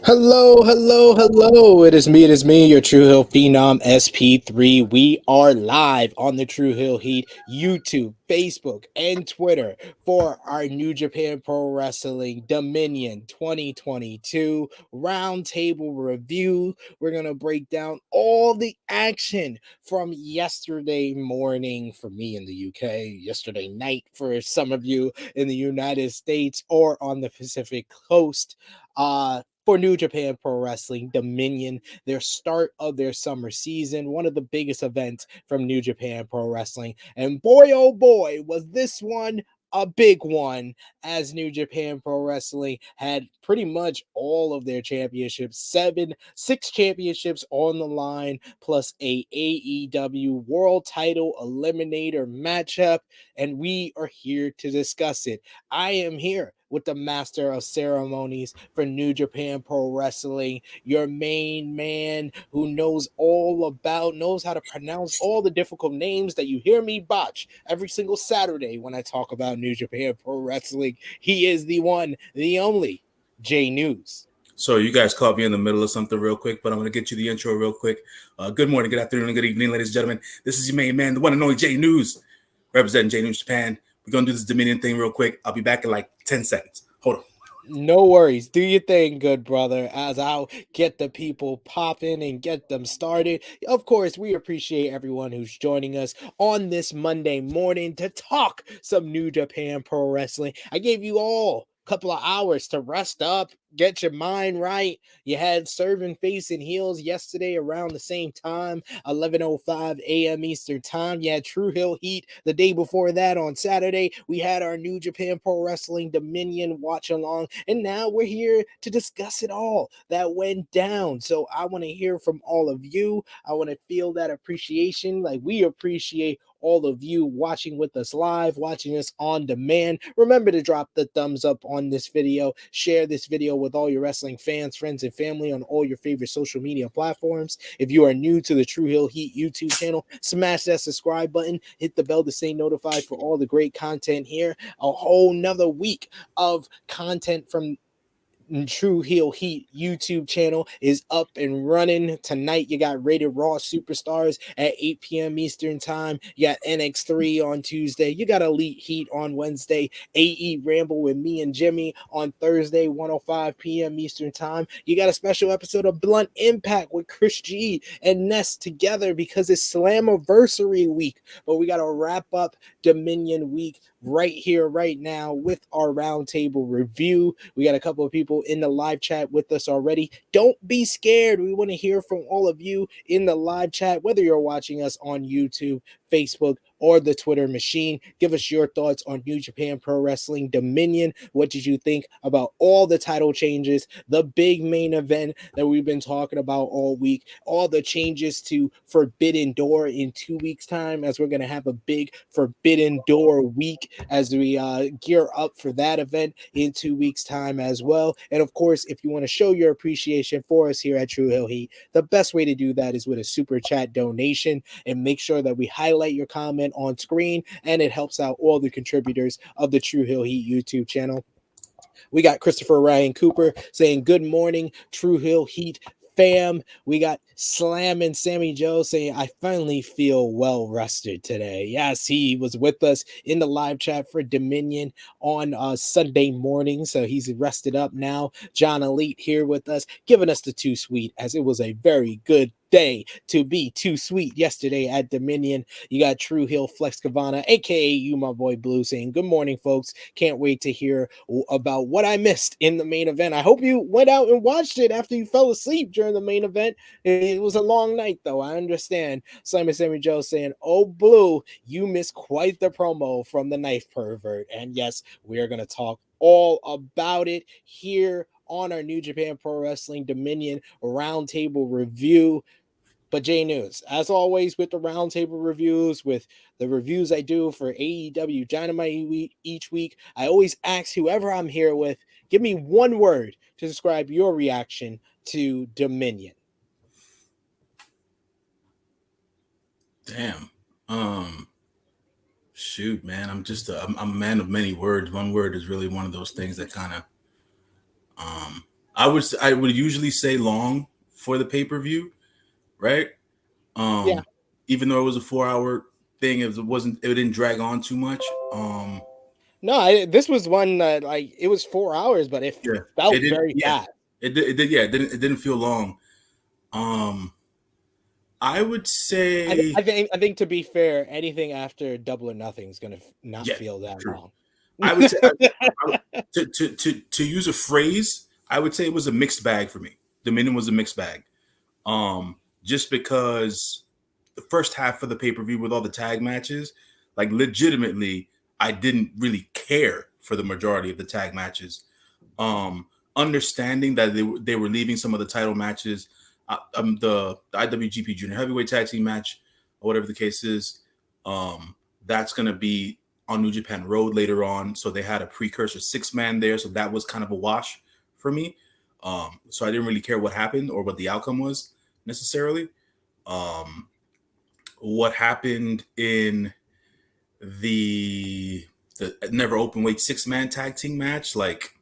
Hello. It is me, your True Hill Phenom SP3. We are live on the True Hill Heat YouTube, Facebook, and Twitter for our New Japan Pro Wrestling Dominion 2022 Roundtable Review. We're going to break down all the action from yesterday morning for me in the UK, yesterday night for some of you in the United States or on the Pacific Coast. For New Japan Pro Wrestling Dominion, their start of their summer season, one of the biggest events from New Japan Pro Wrestling. And boy, oh boy, was this one a big one, as New Japan Pro Wrestling had pretty much all of their championships, six championships on the line, plus a AEW World Title Eliminator matchup, and we are here to discuss it. I am here with the master of ceremonies for New Japan Pro Wrestling, your main man who knows how to pronounce all the difficult names that you hear me botch every single Saturday when I talk about New Japan Pro Wrestling. He is the one, the only, J News. So you guys caught me in the middle of something real quick, but I'm going to get you the intro real quick. Good morning, good afternoon, and good evening, ladies and gentlemen. This is your main man, the one and only J News, representing J News Japan. We're going to do this Dominion thing real quick. I'll be back in like 10 seconds. Hold on. No worries. Do your thing, good brother, as I'll get the people popping and get them started. Of course, we appreciate everyone who's joining us on this Monday morning to talk some New Japan Pro Wrestling. I gave you all a couple of hours to rest up, get your mind right. You had Serving Face and Heels yesterday around the same time, 11:05 a.m. Eastern Time. You had True Hill Heat the day before that on Saturday. We had our New Japan Pro Wrestling Dominion watch along, and now we're here to discuss it all that went down. So I want to hear from all of you. I want to feel that appreciation, like we appreciate all of you watching with us live, watching us on demand. Remember to drop the thumbs up on this video, share this video with all your wrestling fans, friends, and family on all your favorite social media platforms. If you are new to the True Hill Heat YouTube channel, smash that subscribe button, hit the bell to stay notified for all the great content here. A whole nother week of content from True Heel Heat YouTube channel is up and running. Tonight, you got Rated Raw Superstars at 8 p.m. Eastern Time. You got NX3 on Tuesday. You got Elite Heat on Wednesday. AE Ramble with me and Jimmy on Thursday, 1:05 p.m. Eastern Time. You got a special episode of Blunt Impact with Chris G and Ness together because it's Slammiversary week. But we got to wrap up Dominion week right here, right now, with our roundtable review. We got a couple of people in the live chat with us already. Don't be scared. We want to hear from all of you in the live chat, whether you're watching us on YouTube, Facebook, or the Twitter machine. Give us your thoughts on New Japan Pro Wrestling Dominion. What did you think about all the title changes, the big main event that we've been talking about all week, all the changes to Forbidden Door in 2 weeks' time, as we're going to have a big Forbidden Door week as we gear up for that event in 2 weeks' time as well. And of course, if you want to show your appreciation for us here at True Hill Heat, the best way to do that is with a super chat donation, and make sure that we highlight your comment on screen, and it helps out all the contributors of the True Hill Heat YouTube channel. We got Christopher Ryan Cooper saying, "Good morning, True Hill Heat fam." We got Slam and Sammy Joe saying, "I finally feel well rested today." Yes, he was with us in the live chat for Dominion on Sunday morning, so he's rested up now. John Elite here with us, giving us the too sweet, as it was a very good day to be too sweet yesterday at Dominion. You got True Hill Flex Kavana, aka you, my boy Blue, saying, "Good morning, folks. Can't wait to hear about what I missed in the main event. I hope you went out and watched it after you fell asleep during the main event. It was a long night, though. I understand." Simon Sammy Joe saying, "Oh, Blue, you missed quite the promo from the Knife Pervert." And yes, we are going to talk all about it here on our New Japan Pro Wrestling Dominion Roundtable review. But J News, as always, with the roundtable reviews, with the reviews I do for AEW Dynamite each week, I always ask whoever I'm here with, give me one word to describe your reaction to Dominion. Damn. Shoot, man. I'm a man of many words. One word is really one of those things that kind of I would usually say long for the pay-per-view, right? Yeah. Even though it was a 4 hour thing, it didn't drag on too much. No, this was one that like it was 4 hours, but it Yeah, it felt did. very Yeah, fast. Yeah, it didn't feel long. Um, I would say, I think to be fair, anything after Double or Nothing is gonna not yeah, feel that true. long. I would say to use a phrase, I would say it was a mixed bag for me. Dominion was a mixed bag. Just because the first half of the pay per view with all the tag matches, like legitimately, I didn't really care for the majority of the tag matches. Um, Understanding that they were leaving some of the title matches, the IWGP Junior Heavyweight Tag Team match, or whatever the case is, that's gonna be on New Japan Road later on. So they had a precursor 6-man there, so that was kind of a wash for me. So I didn't really care what happened or what the outcome was necessarily. Um, what happened in the the never open weight 6-man tag team match, like,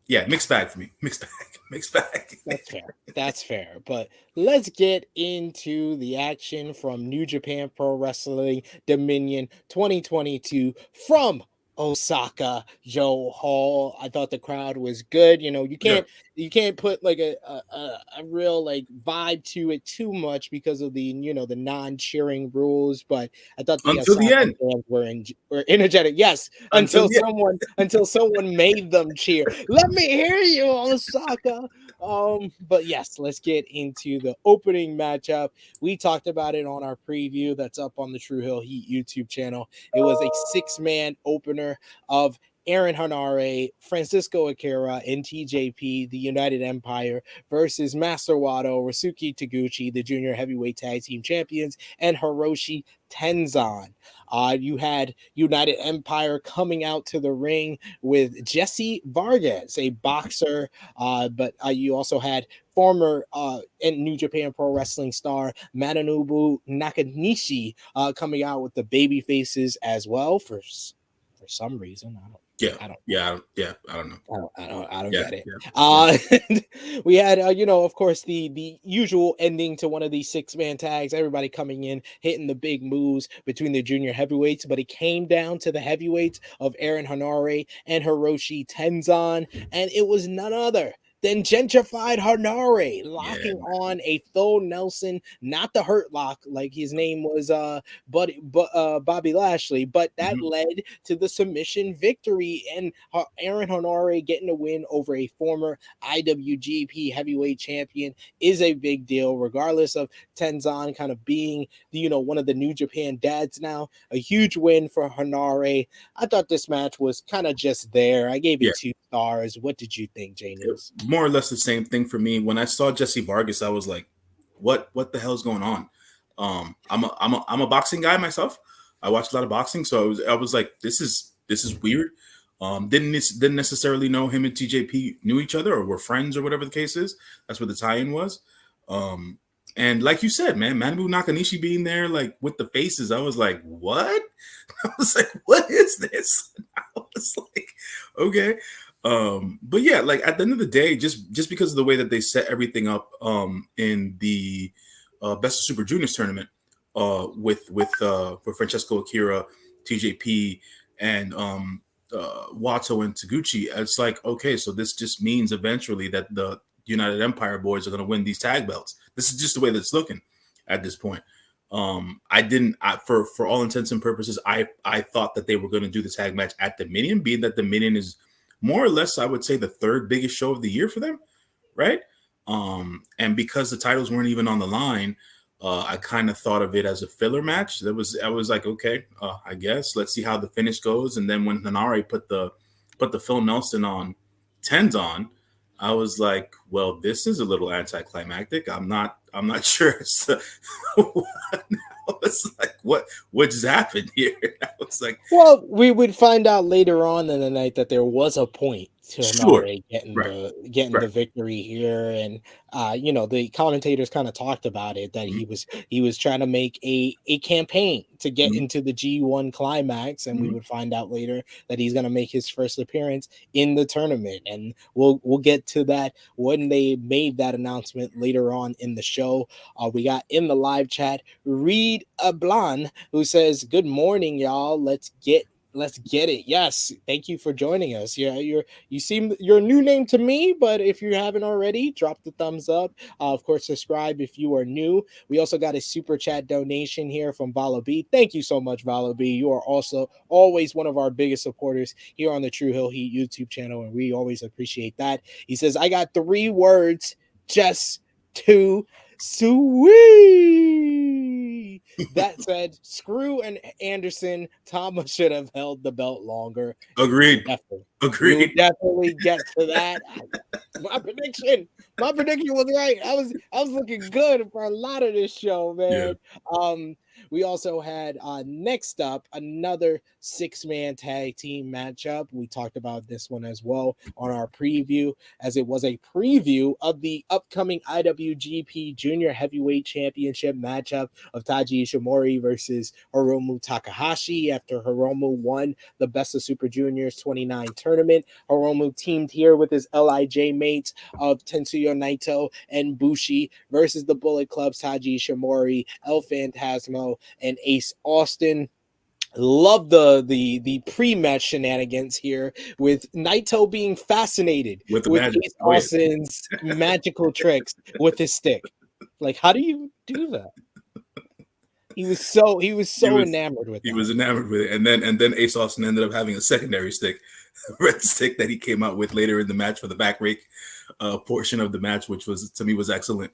yeah, mixed bag for me. Mixed bag. Mixed bag. That's fair. That's fair. But let's get into the action from New Japan Pro Wrestling Dominion 2022 from Osaka Joe Hall. I thought the crowd was good. You know, Yeah. you can't put like a real like vibe to it too much because of the the non-cheering rules. But I thought the Until the Osaka end. fans were energetic. Yes, Until the end. until someone made them cheer. Let me hear you, Osaka. But yes, let's get into the opening matchup. We talked about it on our preview that's up on the True Hill Heat YouTube channel. It was a 6-man opener of Aaron Hanare, Francisco Akira, and TJP, the United Empire, versus Master Wato, Rasuke Taguchi, the junior heavyweight tag team champions, and Hiroshi Tenzan. You had United Empire coming out to the ring with Jesse Vargas, a boxer, but you also had former New Japan Pro Wrestling star Manonobu Nakanishi coming out with the baby faces as well for some reason. Yeah. I don't Yeah. Yeah. I don't know. I don't Yeah. get it. Yeah. Yeah. Uh, we had, of course, the usual ending to one of these 6-man tags. Everybody coming in, hitting the big moves between the junior heavyweights, but it came down to the heavyweights of Aaron Hanare and Hiroshi Tenzan, and it was none other than gentrified Hanare Yeah. locking on a Phil Nelson, not the Hurt Lock like his name was, Bobby Lashley, but that Mhm. led to the submission victory and Aaron Honore getting a win over a former IWGP heavyweight champion is a big deal, regardless of Tenzan kind of being one of the New Japan dads now. A huge win for Honore. I thought this match was kind of just there. I gave Yeah. it 2 stars. What did you think, J News? More or less the same thing for me. When I saw Jesse Vargas, I was like, what the hell's going on? I'm a boxing guy myself. I watch a lot of boxing, so I was like, this is weird. Didn't necessarily know him and TJP knew each other or were friends or whatever the case is. That's what the tie-in was. Um, and like you said, man, Manabu Nakanishi being there like with the faces, I was like, what? I was like, what is this? I was like, okay. But yeah, like at the end of the day, just because of the way that they set everything up in the Best of Super Juniors tournament with Francesco Akira, TJP, and Wato and Taguchi, it's like, okay, so this just means eventually that the United Empire boys are going to win these tag belts. This is just the way that it's looking at this point. For all intents and purposes, I thought that they were going to do the tag match at Dominion, being that Dominion is more or less, I would say, the third biggest show of the year for them, right? And because the titles weren't even on the line, I kind of thought of it as a filler match. I was like, okay, I guess let's see how the finish goes. And then when Hanare put the Phil Nelson on Tenzon, I was like, well, this is a little anticlimactic. I'm not sure. I was like, what just happened here? I was like, Well, we would find out later on in the night that there was a point Sure. Henare getting Right. the Right. victory here. And the commentators kind of talked about it, that Mhm. he was trying to make a campaign to get Mhm. into the G1 climax, and we Mhm. would find out later that he's going to make his first appearance in the tournament. And we'll get to that when they made that announcement later on in the show. We got in the live chat Reed Ablan, who says, "Good morning, y'all. Let's get it." Yes, thank you for joining us. Yeah, you're a new name to me, but if you haven't already, drop the thumbs up. Of course, subscribe if you are new. We also got a super chat donation here from Vala B. Thank you so much, Vala B. You are also always one of our biggest supporters here on the True Hill Heat YouTube channel, and we always appreciate that. He says, "I got 3 words, just too sweet." That said, screw and Anderson. Thomas should have held the belt longer. Agreed. Definitely. We will Agreed. definitely get to that. My prediction, my prediction was right. I was looking good for a lot of this show, Yeah. man. Um, we also had next up another 6-man tag team matchup. We talked about this one as well on our preview, as it was a preview of the upcoming IWGP Junior Heavyweight Championship matchup of Taiji Ishimori versus Hiromu Takahashi, after Hiromu won the Best of Super Juniors 29 tournament. Hiromu teamed here with his LIJ mates of Tetsuya Naito and Bushi versus the Bullet Club's Taiji Ishimori, El Phantasmo, and Ace Austin. Love the pre-match shenanigans here, with Naito being fascinated With the with magic. Ace Oh yeah. Austin's magical tricks with his stick. Like, how do you do that? He was He so was enamored with he that. was enamored with it, and then Ace Austin ended up having a secondary stick, a red stick that he came out with later in the match for the back rake portion of the match, which was to me was excellent.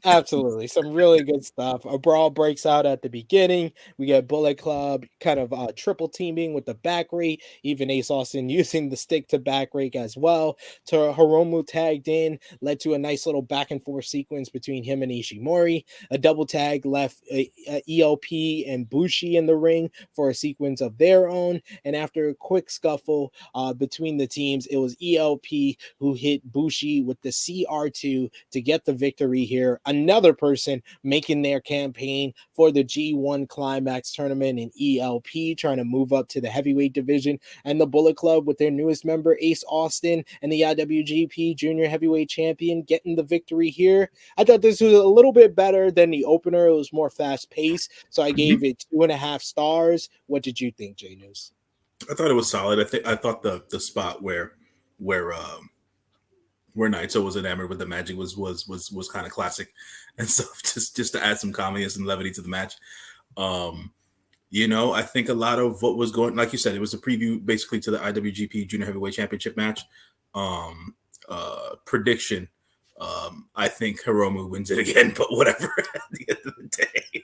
Absolutely. Some really good stuff. A brawl breaks out at the beginning. We get Bullet Club kind of triple teaming with the back rake, even Ace Austin using the stick to back rake as well. To Hiromu tagged in, led to a nice little back and forth sequence between him and Ishimori. A double tag left ELP and Bushi in the ring for a sequence of their own. And after a quick scuffle between the teams, it was ELP who hit Bushi with the CR2 to get the victory here. Another person making their campaign for the G1 Climax tournament in ELP, trying to move up to the heavyweight division, and the Bullet Club with their newest member, Ace Austin, and the IWGP Junior Heavyweight Champion getting the victory here. I thought this was a little bit better than the opener. It was more fast paced, so I gave it 2.5 stars. What did you think, J News? I thought it was solid. I thought the spot where where Naito was enamored with the magic was kind of classic and stuff, just to add some comedy and some levity to the match. Um, I think a lot of what was going, like you said, it was a preview basically to the IWGP Junior Heavyweight Championship match. Prediction. I think Hiromu wins it again, but whatever at the end of the day.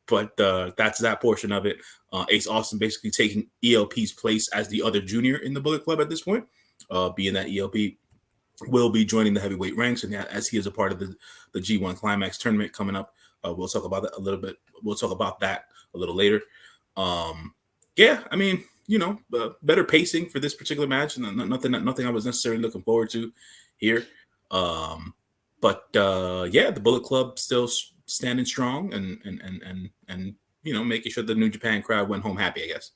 But that's that portion of it. Ace Austin basically taking ELP's place as the other junior in the Bullet Club at this point, being that ELP will be joining the heavyweight ranks, and as he is a part of the G1 Climax tournament coming up. We'll talk about that a little bit. We'll talk about that a little later. Yeah, I mean, better pacing for this particular match, and nothing I was necessarily looking forward to here. But yeah, the Bullet Club still standing strong, and making sure the New Japan crowd went home happy, I guess.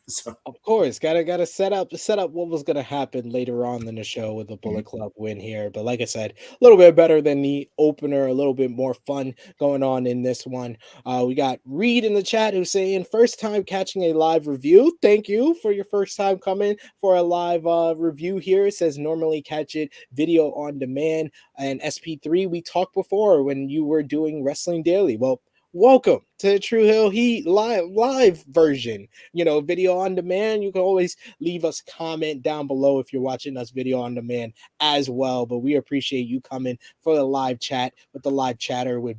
So. Of course, gotta set up what was gonna happen later on in the show with the Mm-hmm. Bullet Club win here. But like I said, a little bit better than the opener, a little bit more fun going on in this one. We got Reed in the chat who's saying, "First time catching a live review. Thank you for your first time coming for a live review here." It says normally catch it video on demand. And SP3, we talked before when you were doing Wrestling Daily. Well, welcome to True Hill Heat live version, video on demand. You can always leave us a comment down below if you're watching us video on demand as well. But we appreciate you coming for the live chat with the live chatter with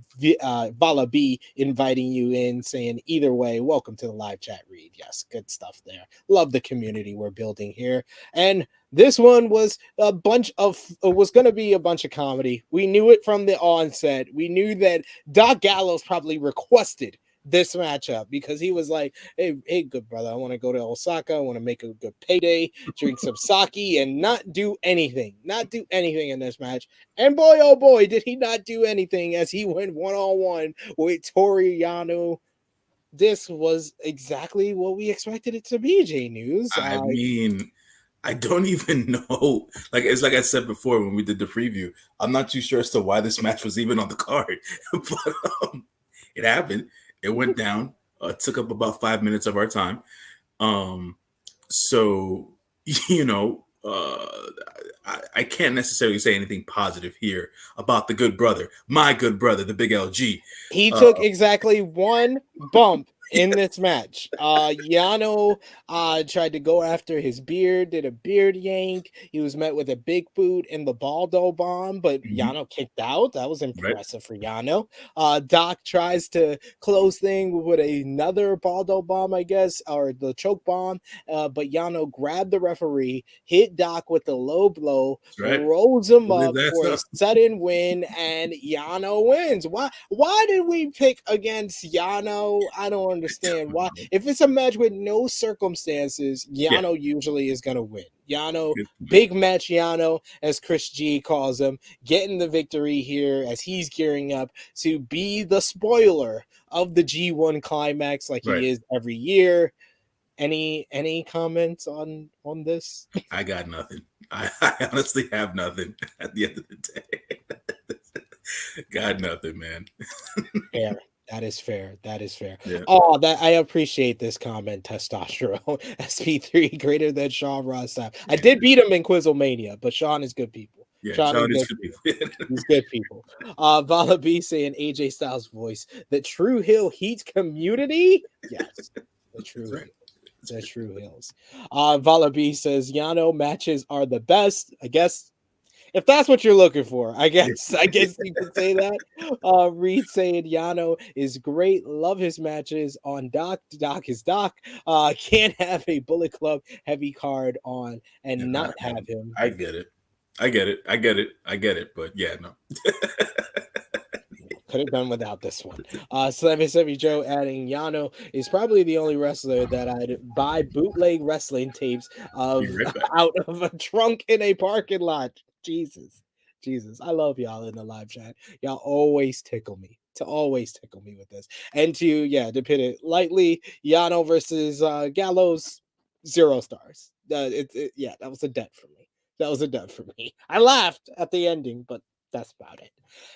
Vala B inviting you in, saying either way, welcome to the live chat, Reed. Yes, good stuff there. Love the community we're building here. And this one was was going to be a bunch of comedy. We knew it from the onset. We knew that Doc Gallows probably requested this matchup because he was like, hey, good brother, I want to go to Osaka. I want to make a good payday, drink some sake, and not do anything in this match. And boy, oh boy, did he not do anything as he went one-on-one with Toru Yano. This was exactly what we expected it to be, J News. I mean, I don't even know. Like it's like I said before when we did the preview, I'm not too sure as to why this match was even on the card, but it happened. It went down. It took up about 5 minutes of our time. So you know, I can't necessarily say anything positive here about the good brother, my good brother, the big LG. He took exactly one bump in this match. Yano tried to go after his beard, did a beard yank. He was met with a big boot in the Baldo bomb, but Yano kicked out. That was impressive for Yano. Doc tries to close thing with another Baldo bomb, I guess, or the choke bomb. But Yano grabbed the referee, hit Doc with the low blow, rolls him up for a sudden win, and Yano wins. Why did we pick against Yano? I don't understand why. If it's a match with no circumstances, Yano usually is gonna win. Yano, big match Yano, as Chris G calls him, getting the victory here as he's gearing up to be the spoiler of the G1 climax like he is every year. Any comments on this? I got nothing. I honestly have nothing at the end of the day. Got nothing, man. Fair. That is fair. That is fair. Yeah. Oh, that I appreciate this comment, testosterone. SP3 greater than Sean Ross. I did beat him in Quizzlemania, but Sean is good people. Yeah, Sean is good people. He's good people. Vala B saying AJ Styles' voice. The True Hill Heat community? Yes. The True Hill. The True Hills. Vala B says Yano matches are the best. I guess if that's what you're looking for, I guess you could say that. Reed saying Yano is great. Love his matches on Doc. Doc is Doc. Can't have a Bullet Club heavy card on and not have him. I get it. But yeah, no. Could have done without this one. Slammy Joe adding Yano is probably the only wrestler that I'd buy bootleg wrestling tapes of out of a trunk in a parking lot. Jesus. I love y'all in the live chat. Y'all always tickle me with this. And to put it lightly, Yano versus Gallows, 0 stars. That was a dud for me. I laughed at the ending, but that's about it.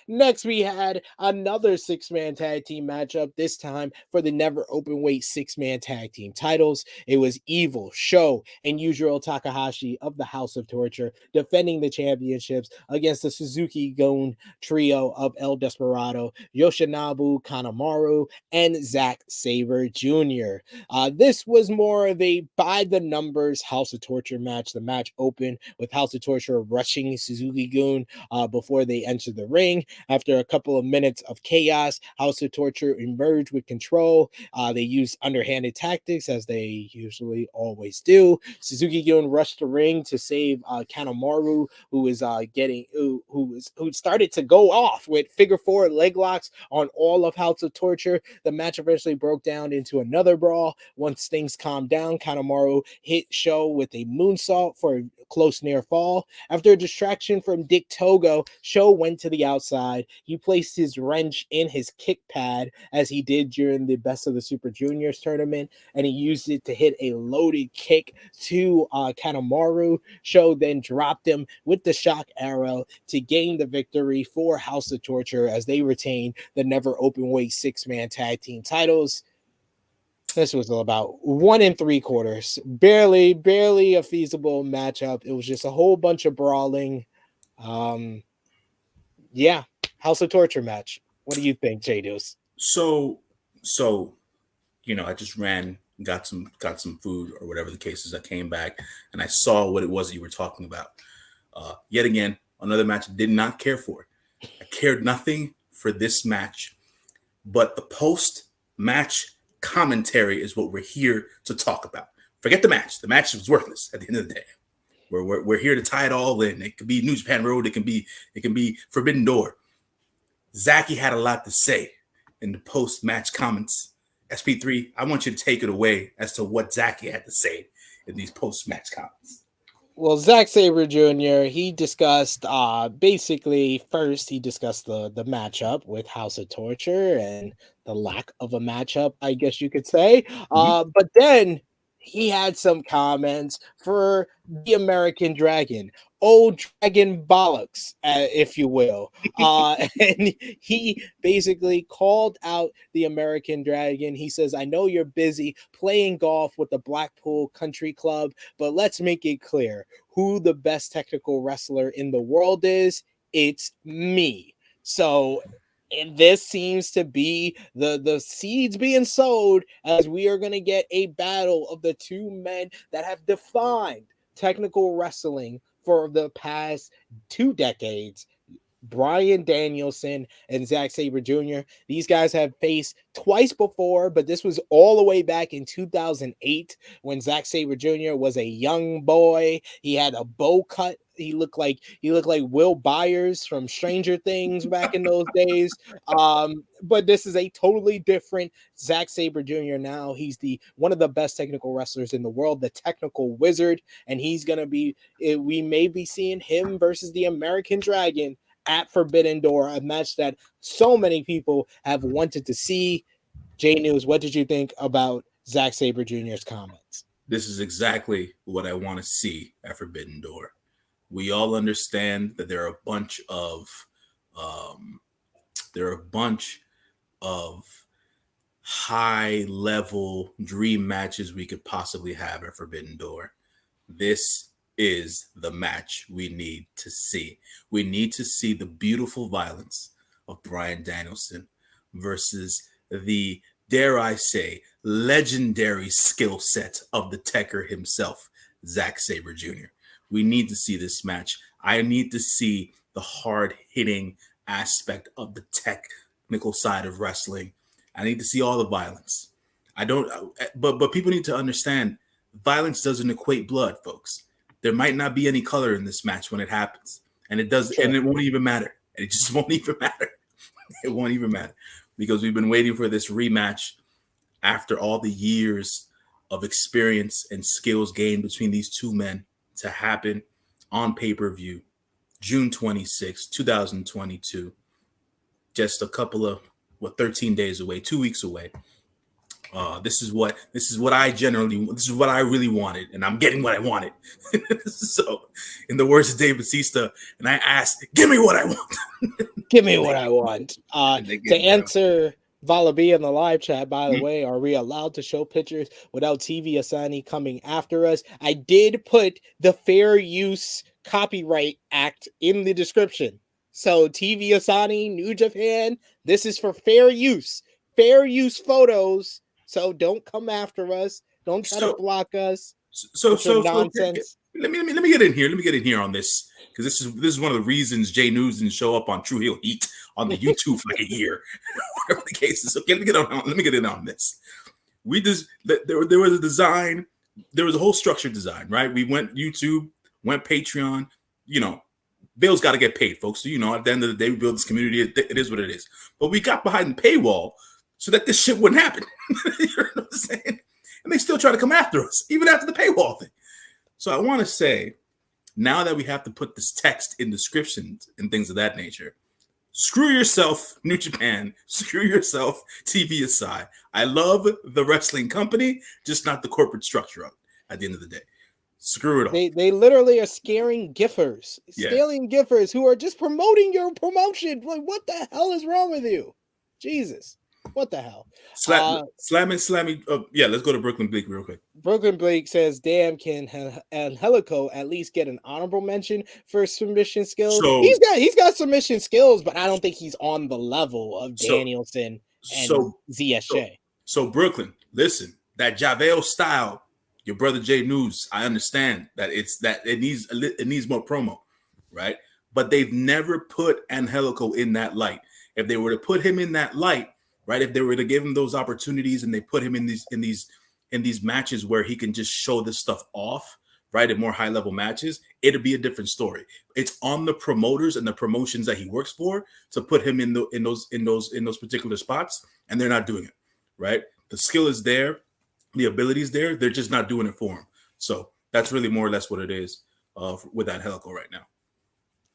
Next, we had another 6-man tag team matchup, this time for the never open weight 6-man tag team titles. It was Evil, Sho, and Yujiro Takahashi of the House of Torture defending the championships against the Suzuki-Gun trio of El Desperado, Yoshinobu Kanemaru, and Zack Saber Jr. This was more of a by-the-numbers House of Torture match. The match opened with House of Torture rushing Suzuki-Gun before they entered the ring. After a couple of minutes of chaos, House of Torture emerged with control. They used underhanded tactics as they usually always do. Suzuki-Gun rushed the ring to save Kanemaru, who started to go off with figure 4 leg locks on all of House of Torture. The match eventually broke down into another brawl. Once things calmed down, Kanemaru hit Sho with a moonsault for a close near fall. After a distraction from Dick Togo, Sho went to the outside. He placed his wrench in his kick pad as he did during the Best of the Super Juniors tournament, and he used it to hit a loaded kick to Kanemaru. Sho then dropped him with the shock arrow to gain the victory for House of Torture as they retain the never open weight 6-man tag team titles. This was about 1 3/4, barely a feasible matchup. It was just a whole bunch of brawling. House of Torture match. What do you think, J-Deuce? So I just ran, got some food or whatever the case is. I came back and I saw what it was that you were talking about. Yet again, another match I did not care for. I cared nothing for this match, but the post-match commentary is what we're here to talk about. Forget the match. The match was worthless at the end of the day. We're here to tie it all in. It could be New Japan Road. It can be Forbidden Door. Zaki had a lot to say in the post-match comments SP3, I want you to take it away as to what Zachy had to say in these post-match comments. Well, Zack Sabre Jr., he discussed basically first he discussed the matchup with House of Torture and the lack of a matchup, I guess you could say. But then he had some comments for the American Dragon, old Dragon Bollocks, if you will. And he basically called out the American Dragon. He says, I know you're busy playing golf with the Blackpool Country Club, but let's make it clear who the best technical wrestler in the world is. It's me. So and this seems to be the seeds being sowed as we are going to get a battle of the two men that have defined technical wrestling for the past 2 decades. Bryan Danielson and Zack Sabre Jr. These guys have faced twice before, but this was all the way back in 2008 when Zack Sabre Jr. was a young boy. He had a bow cut. He looked like Will Byers from Stranger Things back in those days. But this is a totally different Zack Sabre Jr. now. He's the one of the best technical wrestlers in the world, the technical wizard, and he's gonna be. We may be seeing him versus the American Dragon at Forbidden Door, a match that so many people have wanted to see. J News, what did you think about Zack Sabre Jr.'s comments? This is exactly what I want to see at Forbidden Door. We all understand that there are a bunch of high level dream matches we could possibly have at Forbidden Door. This is the match we need to see. We need to see the beautiful violence of Bryan Danielson versus the, dare I say, legendary skill set of the Tekker himself, Zack Sabre Jr. We need to see this match. I need to see the hard-hitting aspect of the technical side of wrestling. I need to see all the violence. But people need to understand violence doesn't equate blood, folks. There might not be any color in this match when it happens, and it won't even matter. It just won't even matter. It won't even matter because we've been waiting for this rematch after all the years of experience and skills gained between these two men to happen on pay-per-view, June 26, 2022. Just a couple of 13 days away, 2 weeks away. This is what I really wanted, and I'm getting what I wanted. So, in the words of Dave Bautista, and I asked, "Give me what I want." Give me what I want. To answer Valabi in the live chat, by the way, are we allowed to show pictures without TV Asani coming after us? I did put the Fair Use Copyright Act in the description. So TV Asani, New Japan, this is for fair use photos. So don't come after us. Don't try to block us. So nonsense. Let me get in here. Let me get in here on this because this is one of the reasons J News didn't show up on True Heel Heat on the YouTube for like a year, whatever the case is. Okay, let me get in on this. There was a design. There was a whole structured design, right? We went YouTube, went Patreon. You know, bills got to get paid, folks. So, at the end of the day, we build this community. It is what it is. But we got behind the paywall so that this shit wouldn't happen. You know what I'm saying? And they still try to come after us, even after the paywall thing. So I want to say, now that we have to put this text in descriptions and things of that nature, screw yourself, New Japan. Screw yourself, TV aside. I love the wrestling company, just not the corporate structure of it at the end of the day. Screw it all. They literally are scaring giffers, scaling giffers who are just promoting your promotion. Like, what the hell is wrong with you? Jesus. What the hell? Slammy. Let's go to Brooklyn Bleak real quick. Brooklyn Bleak says, damn, can Angelico at least get an honorable mention for submission skills? So, he's got submission skills, but I don't think he's on the level of Danielson and ZSJ. So Brooklyn, listen, that JaVale style, your brother J News, I understand that it needs more promo, right? But they've never put Angelico in that light. If they were to put him in that light, right? If they were to give him those opportunities and they put him in these matches where he can just show this stuff off, right? At more high level matches, it'd be a different story. It's on the promoters and the promotions that he works for to put him in those particular spots, and they're not doing it, right? The skill is there, the ability is there. They're just not doing it for him. So that's really more or less what it is with that helical right now.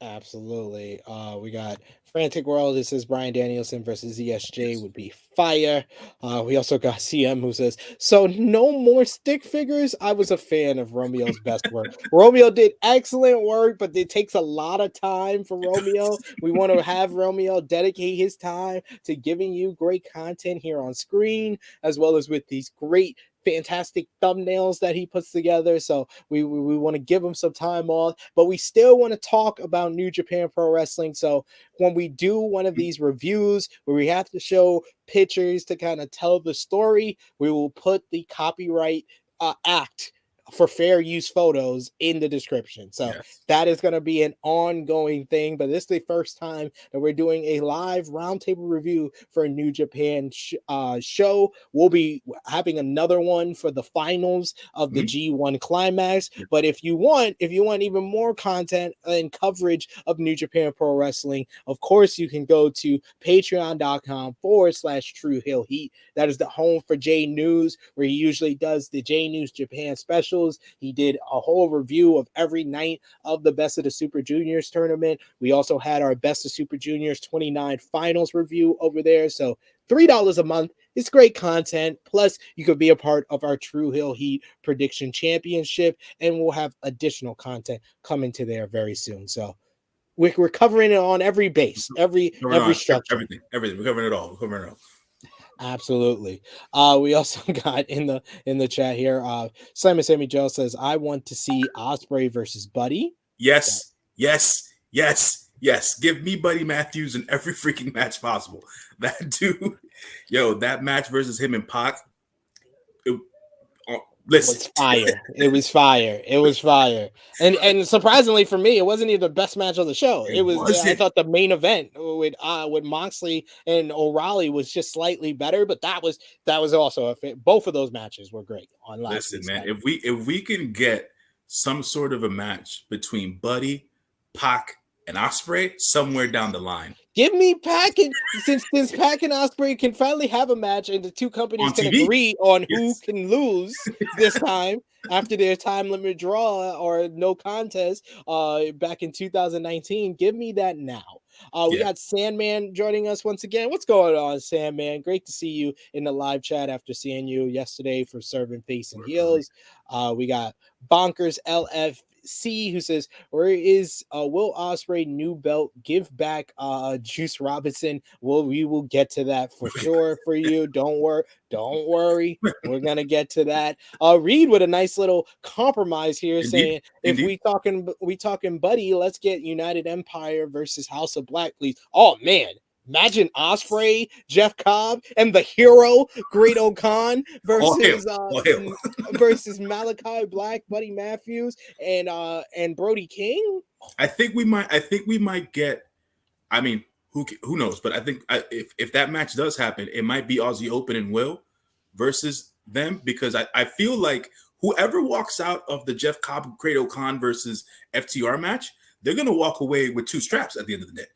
Absolutely. We got Frantic World. It says Brian Danielson versus ESJ would be fire. We also got CM who says, so no more stick figures. I was a fan of Romeo's best work. Romeo did excellent work, but it takes a lot of time for Romeo. We want to have Romeo dedicate his time to giving you great content here on screen, as well as with these great fantastic thumbnails that he puts together. So we want to give him some time off, but we still want to talk about New Japan Pro Wrestling. So when we do one of these reviews where we have to show pictures to kind of tell the story, we will put the copyright act for fair use photos in the description. So Yes. that is going to be an ongoing thing, but this is the first time that we're doing a live roundtable review for a New Japan show. We'll be having another one for the finals of the G1 climax. But if you want even more content and coverage of New Japan Pro Wrestling, of course you can go to patreon.com/True Hill Heat. That is the home for J News, where he usually does the J News Japan specials. He did a whole review of every night of the Best of the Super Juniors tournament. We also had our Best of Super Juniors 29 finals review over there. So $3 a month. It's great content. Plus, you could be a part of our True Hill Heat Prediction Championship, and we'll have additional content coming to there very soon. So we're covering it on every base, every structure. Everything. We're covering it all. Absolutely. We also got in the chat here. Simon Sammy Joe says, I want to see Ospreay versus Buddy. Yes. Give me Buddy Matthews in every freaking match possible. That dude, that match versus him and Pac. Listen. It was fire. And surprisingly for me, it wasn't even the best match of the show. I thought the main event with Moxley and O'Reilly was just slightly better, but that was also both of those matches were great on last week's man, if we can get some sort of a match between Buddy, Pac, and Ospreay somewhere down the line. Give me Pac, and since Pac and Ospreay can finally have a match, and the two companies can agree on who can lose this time after their time limit draw or no contest back in 2019. Give me that now. We got Sandman joining us once again. What's going on, Sandman? Great to see you in the live chat after seeing you yesterday for serving face and heels. We got Bonkers LFC who says, where is Will Ospreay new belt? Give back Juice Robinson. We will get to that for sure for you. Don't worry. We're gonna get to that. Reed with a nice little compromise here, saying if we talking Buddy, let's get United Empire versus House of Black, please. Oh man. Imagine Ospreay, Jeff Cobb, and the hero, Great O'Khan versus versus Malachi Black, Buddy Matthews, and Brody King. I think we might get. I mean, who knows? But I think if that match does happen, it might be Aussie Open and Will versus them, because I feel like whoever walks out of the Jeff Cobb, Great O'Khan versus FTR match, they're gonna walk away with 2 straps at the end of the day.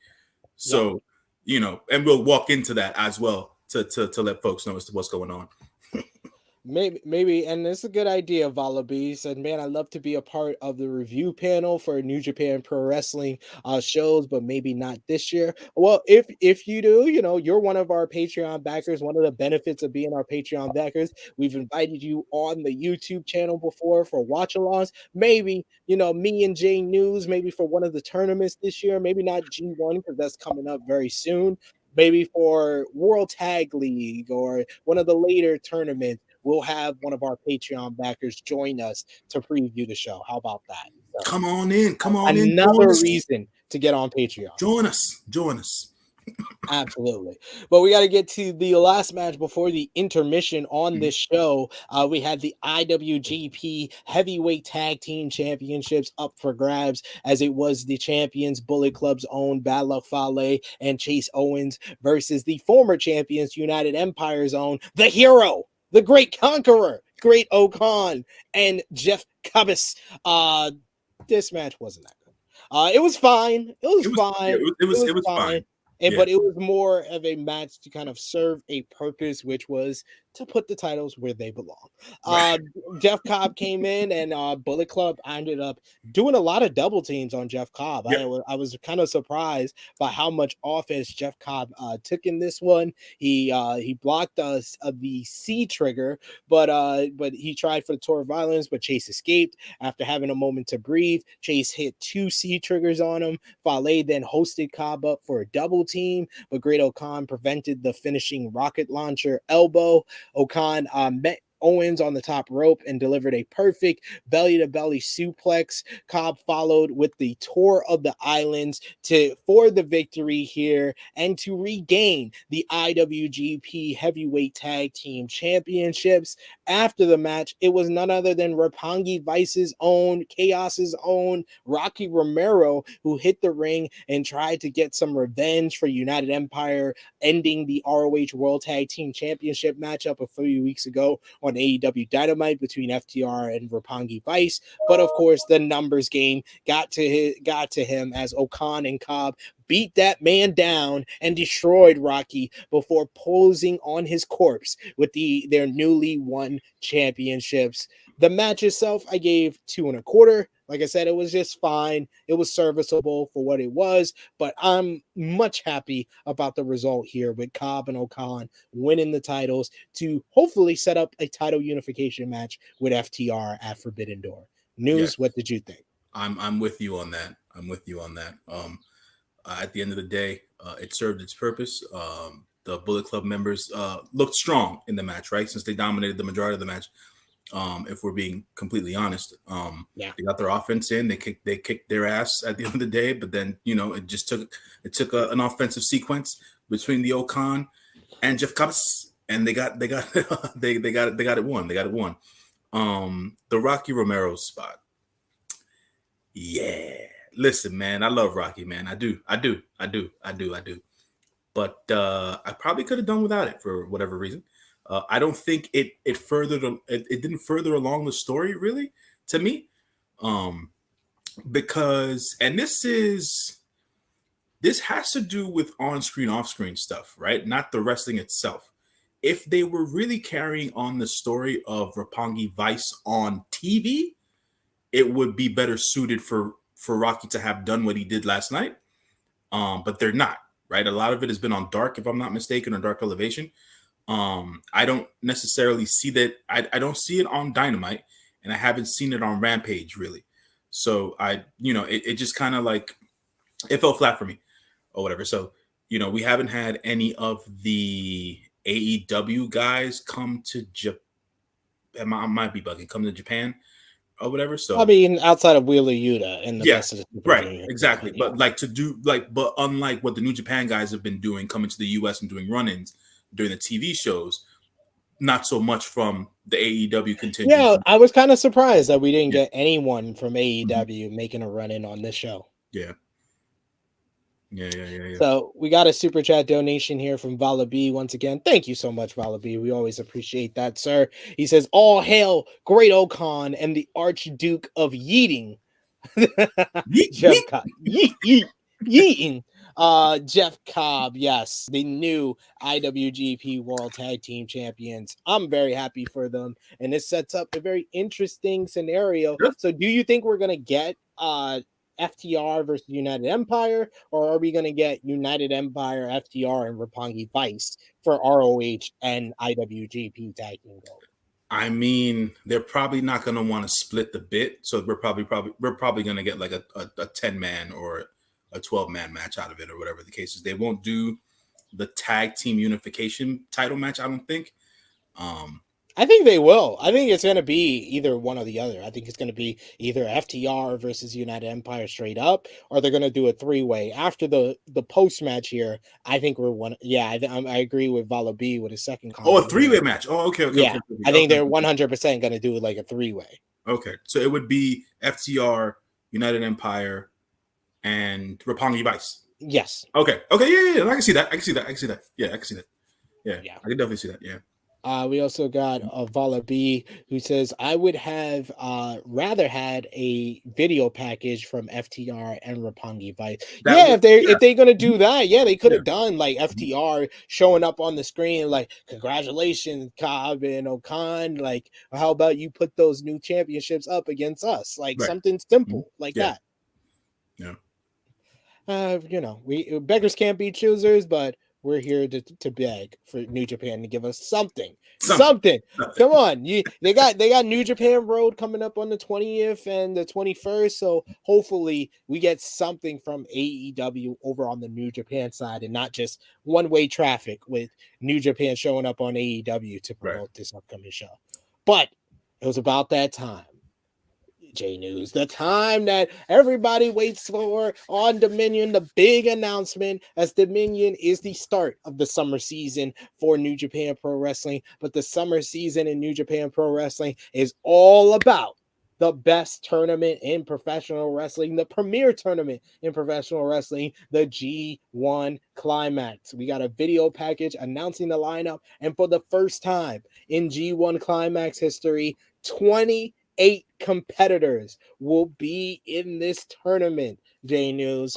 So. And we'll walk into that as well to let folks know as to what's going on. Maybe, and it's a good idea. Valabi said, "Man, I'd love to be a part of the review panel for New Japan Pro Wrestling shows, but maybe not this year." Well, if you do, you're one of our Patreon backers. One of the benefits of being our Patreon backers, we've invited you on the YouTube channel before for watch-alongs. Maybe me and J News, maybe for one of the tournaments this year. Maybe not G1 because that's coming up very soon. Maybe for World Tag League or one of the later tournaments. We'll have one of our Patreon backers join us to preview the show. How about that? So, come on in. Another reason to get on Patreon. Join us. Absolutely. But we got to get to the last match before the intermission on this show. We had the IWGP Heavyweight Tag Team Championships up for grabs, as it was the champions Bullet Club's own Bad Luck Fale and Chase Owens versus the former champions United Empire's own The Hero, the Great Conqueror, Great O'Khan, and Jeff Cubbis. This match wasn't that good. It was fine. It was fine. But it was more of a match to kind of serve a purpose, which was to put the titles where they belong. Right. Jeff Cobb came in, and Bullet Club ended up doing a lot of double teams on Jeff Cobb. Yep. I was kind of surprised by how much offense Jeff Cobb took in this one. He blocked us the C trigger, but he tried for the tour of violence, but Chase escaped after having a moment to breathe. Chase hit 2 C triggers on him. Fale then hosted Cobb up for a double team, but Great O'Khan prevented the finishing rocket launcher elbow. O'Khan met Owens on the top rope and delivered a perfect belly-to-belly suplex. Cobb followed with the Tour of the Islands for the victory here and to regain the IWGP Heavyweight Tag Team Championships. After the match, it was none other than Roppongi Vice's own, Chaos's own Rocky Romero who hit the ring and tried to get some revenge for United Empire, ending the ROH World Tag Team Championship matchup a few weeks ago on AEW Dynamite between FTR and Roppongi Vice. But of course, the numbers game got to him as O'Khan and Cobb beat that man down and destroyed Rocky before posing on his corpse with their newly won championships. The match itself, I gave 2.25. Like I said, it was just fine. It was serviceable for what it was, but I'm much happy about the result here with Cobb and O'Khan winning the titles to hopefully set up a title unification match with FTR at Forbidden Door. News, Yeah. what did you think? I'm with you on that. At the end of the day, it served its purpose. The Bullet Club members looked strong in the match, right? Since they dominated the majority of the match. If we're being completely honest, they got their offense in. They kicked their ass at the end of the day. But then it took an offensive sequence between the O'Khan and Jeff Cobb, and they got it won. They got it won. The Rocky Romero spot. Yeah. Listen, man, I love Rocky, man. I do. But I probably could have done without it for whatever reason. I don't think it didn't further along the story really to me. Because this has to do with on-screen, off-screen stuff, right? Not the wrestling itself. If they were really carrying on the story of Roppongi Vice on TV, it would be better suited for Rocky to have done what he did last night. But they're not, right? A lot of it has been on Dark, if I'm not mistaken, or Dark Elevation. I don't necessarily see that. I don't see it on Dynamite, and I haven't seen it on Rampage really. So it just kind of like it fell flat for me or whatever. So we haven't had any of the AEW guys come to Japan. I might be bugging. Come to Japan or whatever. So I mean, outside of Wheeler Yuta and the best of the Super right, Junior. exactly. But but unlike what the New Japan guys have been doing, coming to the US and doing run-ins during the TV shows, not so much from the AEW contingent. Yeah, I was kind of surprised that we didn't get anyone from AEW making a run-in on this show. Yeah. So we got a super chat donation here from Vala B once again. Thank you so much, Vala B. We always appreciate that, sir. He says, "All hail Great O'Khan and the Archduke of Yeeting." Jeff Cobb. Yeeting. Jeff Cobb, yes, the new IWGP World Tag Team Champions. I'm very happy for them, and this sets up a very interesting scenario. Sure. So, do you think we're gonna get FTR versus United Empire, or are we going to get United Empire, FTR, and Roppongi Vice for ROH and IWGP Tag Team Gold? I mean, they're probably not going to want to split the bit, so we're probably going to get like a 10-man or a 12-man match out of it, or whatever the case is. They won't do the tag team unification title match, I don't think. I think they will. I think it's going to be either one or the other. I think it's going to be either FTR versus United Empire straight up, or they're going to do a 3-way. After the post match here, I think we're one. Yeah, I agree with Vala B with his second comment. Oh, a 3-way match. Oh, okay. Yeah, okay. I think they're 100% going to do like a 3-way. Okay, so it would be FTR, United Empire, and Roppongi Vice. Yes. Okay. Yeah. I can see that. Yeah, I can see that. Yeah, I can definitely see that. Yeah. We also got Vala B, who says, I would have rather had a video package from FTR and Roppongi Vice. That Yeah, would, if they're gonna do that, yeah, they could yeah, have done like FTR showing up on the screen, like, congratulations, Cobb and Okan. Like, how about you put those new championships up against us? Like right. something Mhm. simple like Yeah, that. yeah. We beggars can't be choosers, but we're here to beg for New Japan to give us something. Something, Something. something. Come on. They got New Japan Road coming up on the 20th and the 21st. So hopefully we get something from AEW over on the New Japan side and not just one-way traffic with New Japan showing up on AEW to Right. promote this upcoming show. But it was about that time. J News, the time that everybody waits for on Dominion, the big announcement, as Dominion is the start of the summer season for New Japan Pro Wrestling. But the summer season in New Japan Pro Wrestling is all about the best tournament in professional wrestling, the premier tournament in professional wrestling, the G1 Climax. We got a video package announcing the lineup, and for the first time in G1 Climax history, 28 competitors will be in this tournament, J News.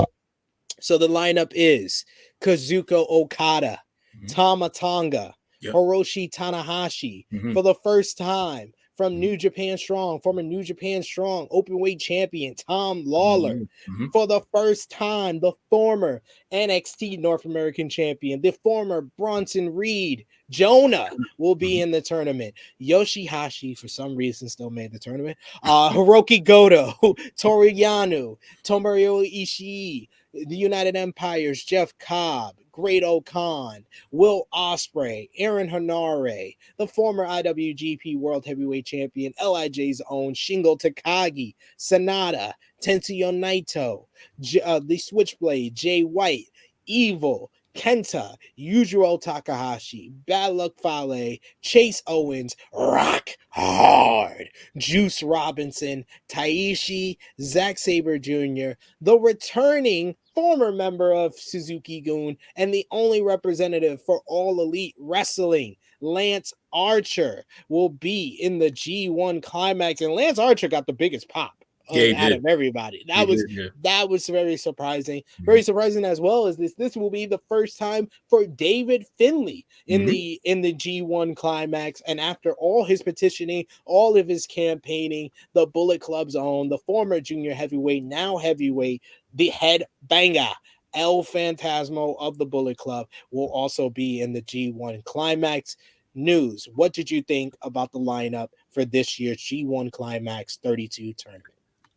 So the lineup is Kazuko Okada, Mhm. Tama Tonga, Yep. Hiroshi Tanahashi. Mhm. For the first time from Mhm. New Japan Strong, former New Japan Strong openweight champion Tom Lawler. Mhm. Mhm. For the first time, the former NXT North American champion, the former Bronson Reed, Jonah, will be Mhm. in the tournament. Yoshihashi, for some reason, still made the tournament. Hiroki Goto, Toru Yano, Tomohiro Ishii, the United Empire's Jeff Cobb, Great O'Khan, Will Ospreay, Aaron Hanare, the former IWGP World Heavyweight Champion, LIJ's own Shingo Takagi, Sanada, Tetsuya Naito, the Switchblade, Jay White, Evil, Kenta, Yujiro Takahashi, Bad Luck Fale, Chase Owens, Rock Hard, Juice Robinson, Taishi, Zack Saber Jr., the returning former member of Suzuki-gun and the only representative for All Elite Wrestling, Lance Archer, will be in the G1 Climax. And Lance Archer got the biggest pop Yeah, he out did. of everybody. He That was did. Yeah. that was very surprising. Mhm. Very surprising as well as this will be the first time for David Finlay in Mhm. the G1 Climax. And after all his petitioning, all of his campaigning, the Bullet Club's own, the former junior heavyweight, now heavyweight, the head banger, El Phantasmo of the Bullet Club, will also be in the G1 Climax. News, what did you think about the lineup for this year's G1 Climax 32 tournament?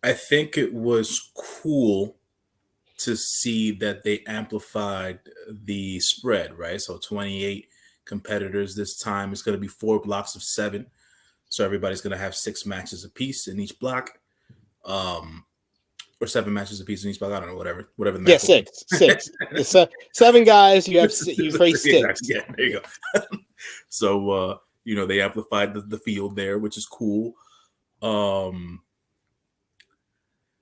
I think it was cool to see that they amplified the spread, right? So 28 competitors this time. It's going to be 4 blocks of 7. So everybody's going to have 6 matches apiece in each block. Or 7 matches apiece in each block. I don't know, whatever the Yeah, math will be. six. It's seven guys. You face Exactly. six. Yeah, there you go. So they amplified the field there, which is cool. Um,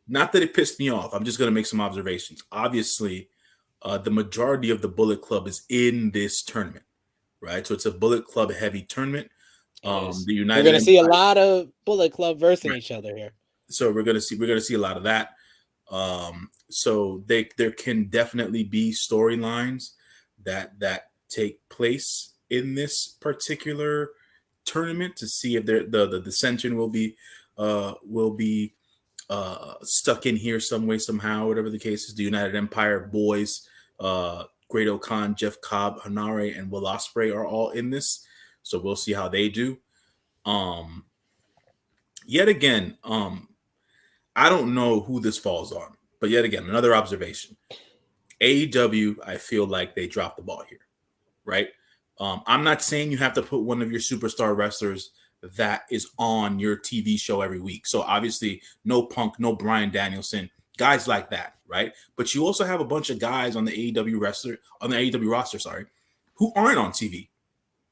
Not that it pissed me off. I'm just going to make some observations. Obviously, the majority of the Bullet Club is in this tournament, right? So it's a Bullet Club heavy tournament. It is. The We're United gonna see a Empire. lot of Bullet Club versing Right. each other here. So we're gonna see a lot of that. So there can definitely be storylines that take place in this particular tournament to see if the dissension will be stuck in here some way, somehow, whatever the case is. The United Empire boys, Great O'Khan, Jeff Cobb, Hanare, and Will Ospreay are all in this. So we'll see how they do. Um, Yet again, I don't know who this falls on, but yet again, another observation. AEW, I feel like they dropped the ball here, right? I'm not saying you have to put one of your superstar wrestlers that is on your TV show every week. So obviously, no Punk, no Bryan Danielson, guys like that, right? But you also have a bunch of guys on the AEW roster, sorry, who aren't on TV.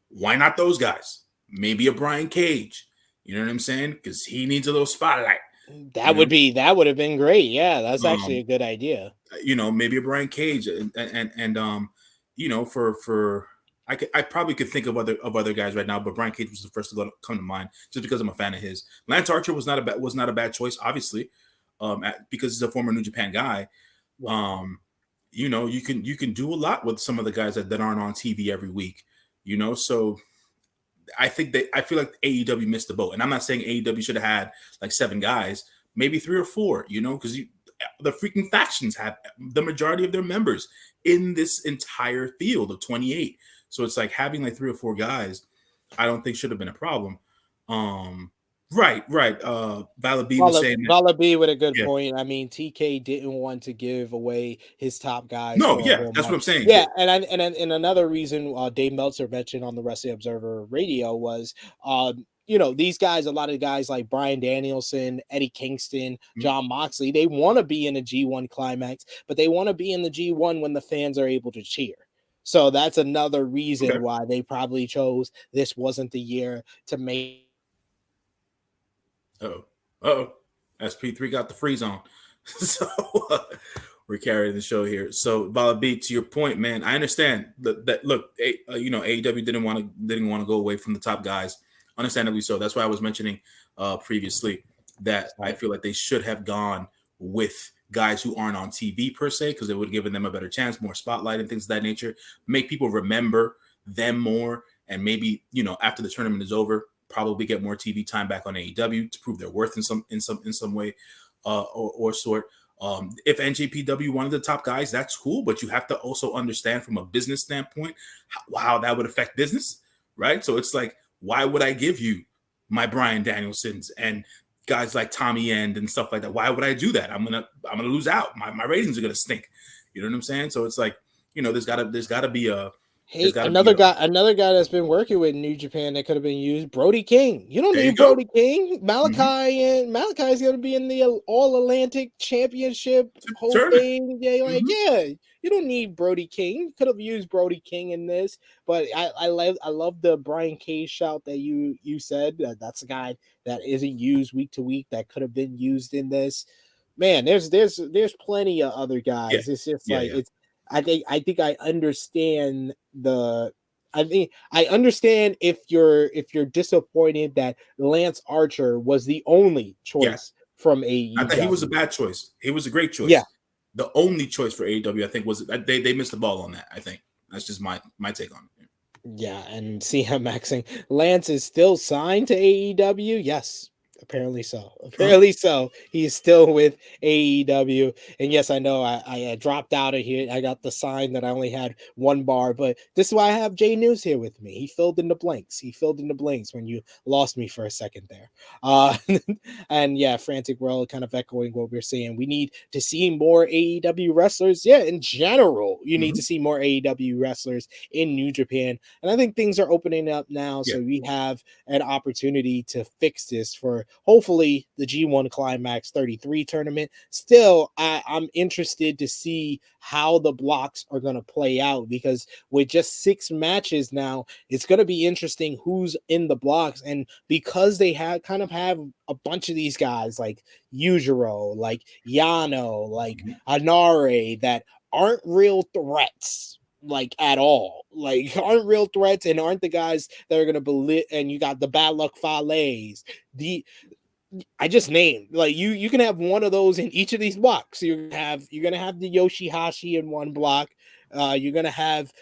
Why not those guys? Maybe a Brian Cage. You know what I'm saying? Because he needs a little spotlight. You know, That would have been great. Yeah, that's actually um, a good idea. maybe a Brian Cage, and for I probably could think of other guys right now, but Brian Cage was the first to come to mind just because I'm a fan of his. Lance Archer was not a bad choice, obviously, because he's a former New Japan guy. You know, you can do a lot with some of the guys that aren't on TV every week. You know, so I feel like AEW missed the boat, and I'm not saying AEW should have had like 7 guys, maybe 3 or 4. You know, because the freaking factions have the majority of their members in this entire field of 28. So it's like having like 3 or 4 guys, I don't think should have been a problem. Right. Valid B was saying that, Vala B with a good yeah. point. I mean, TK didn't want to give away his top guys No, for a yeah, whole that's what I'm month. saying. Yeah, and another reason Dave Meltzer mentioned on the Wrestling Observer Radio was, you know, these guys, a lot of guys like Bryan Danielson, Eddie Kingston, John Moxley, they want to be in a G1 climax, but they want to be in the G1 when the fans are able to cheer. So that's another reason why they probably chose this wasn't the year to make. SP3 got the freeze on. So we're carrying the show here. So Vala B, to your point, man, I understand that look, you know, AEW didn't want to go away from the top guys. Understandably so. That's why I was mentioning previously that I feel like they should have gone with guys who aren't on TV per se, because it would have given them a better chance, more spotlight and things of that nature, make people remember them more, and maybe, you know, after the tournament is over, probably get more TV time back on AEW to prove their worth in some way or sort. If NJPW wanted the top guys, that's cool, but you have to also understand from a business standpoint how that would affect business, right? So it's like, why would I give you my Bryan Danielsons and guys like Tommy End and stuff like that? Why would I do that? I'm gonna lose out. My ratings are gonna stink. You know what I'm saying? So it's like, you know, there's gotta be a Another guy that's been working with New Japan that could have been used, Brody King. You don't need Brody King. Malachi is going to be in the All Atlantic Championship whole thing. Yeah, like you don't need Brody King. You could have used Brody King in this, but I love the Brian Cage shout that you said. That's a guy that isn't used week to week that could have been used in this. Man, there's plenty of other guys. It's just it's. I think I understand I understand if you're disappointed that Lance Archer was the only choice from AEW. I thought he was a bad choice. He was a great choice. Yeah. The only choice for AEW, I think, was they missed the ball on that. I think that's just my take on it. Yeah, and CM Maxing Lance is still signed to AEW. Yes. Apparently so. So. He's still with AEW. And yes, I know I dropped out of here. I got the sign that I only had 1 bar, but this is why I have Jay News here with me. He filled in the blanks. When you lost me for a second there. And yeah, Frantic World kind of echoing what we're saying. We need to see more AEW wrestlers. Yeah, in general, you need to see more AEW wrestlers in New Japan. And I think things are opening up now. So we have an opportunity to fix this for hopefully the G1 Climax 33 tournament. Still, I'm interested to see how the blocks are going to play out, because with just 6 matches now, it's going to be interesting who's in the blocks. And because they have a bunch of these guys like Yujiro, like Yano, like Anare, that aren't real threats, like at all, like aren't real threats and aren't the guys that are going to believe. And you got the Bad Luck Fales, I just named, like, you can have one of those in each of these blocks. You're gonna have the Yoshihashi in one block. You're gonna have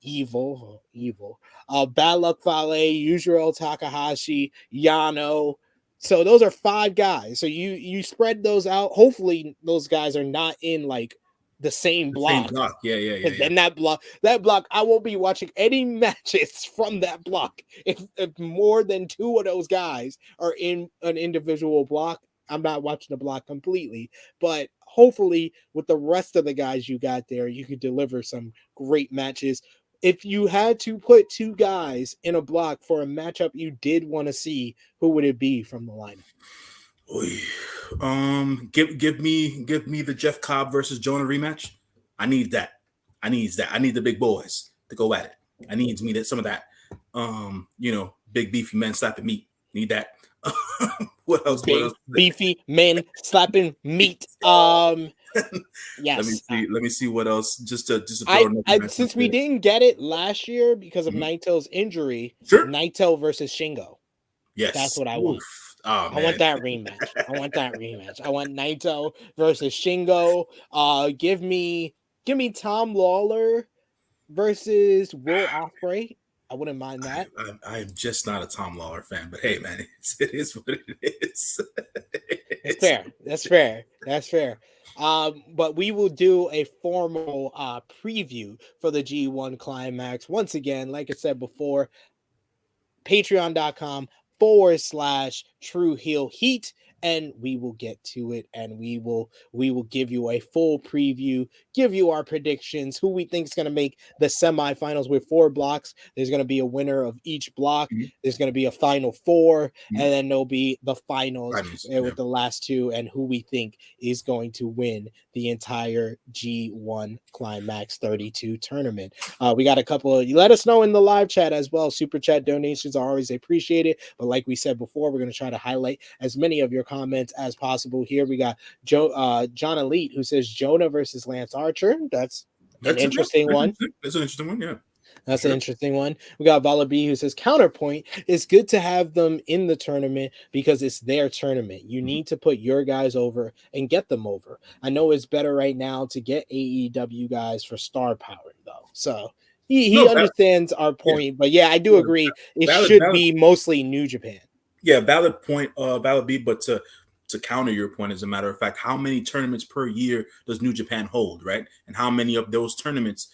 evil Bad Luck Fale, Yujiro Takahashi, Yano. So those are 5 guys. So you spread those out. Hopefully those guys are not in like the same block. Yeah. Then that block, I won't be watching any matches from that block. If more than 2 of those guys are in an individual block, I'm not watching the block completely. But hopefully, with the rest of the guys you got there, you could deliver some great matches. If you had to put 2 guys in a block for a matchup you did want to see, who would it be from the lineup? Give me the Jeff Cobb versus Jonah rematch. I need that. I need the big boys to go at it. I need some of that. You know, big beefy men slapping meat. Need that. What else? Beefy men slapping meat. Yes. Let me see what else. Just to throw another match Since up we there. didn't get it last year because of Mhm. Naito's injury, Sure. Naito versus Shingo. That's Yes. what I want. Oof. Oh I want man. that rematch. I want that rematch. I want Naito versus Shingo. Give me Tom Lawler versus Will Ospreay. I wouldn't mind that. I am just not a Tom Lawler fan, but hey, man, it is what it is. That's It's- fair. That's fair. That's fair. But we will do a formal preview for the G1 climax. Once again, like I said before, patreon.com/ true heel heat, and we will get to it, and we will give you a full preview, give you our predictions, who we think is going to make the semifinals with 4 blocks. There's going to be a winner of each block. Mhm, There's going to be a final 4, mhm. and then there'll be the finals Finals. Yeah. with the last 2, and who we think is going to win the entire G1 Climax 32 tournament. We got a couple of, you let us know in the live chat as well. Super chat donations are always appreciated. But like we said before, we're going to try to highlight as many of your comments as possible here. We got John Elite, who says Jonah versus Lance Archer. That's an interesting one. That's an interesting one. Yeah, for That's an sure. interesting one. We got Vala B, who says counterpoint. It's good to have them in the tournament because it's their tournament. You Mhm. need to put your guys over and get them over. I know it's better right now to get AEW guys for star power though. So he No, understands our yeah, point, but yeah, I do yeah, agree. It valid, should valid. be mostly New Japan. Yeah, valid point, valid B. But to counter your point, as a matter of fact, how many tournaments per year does New Japan hold, right? And how many of those tournaments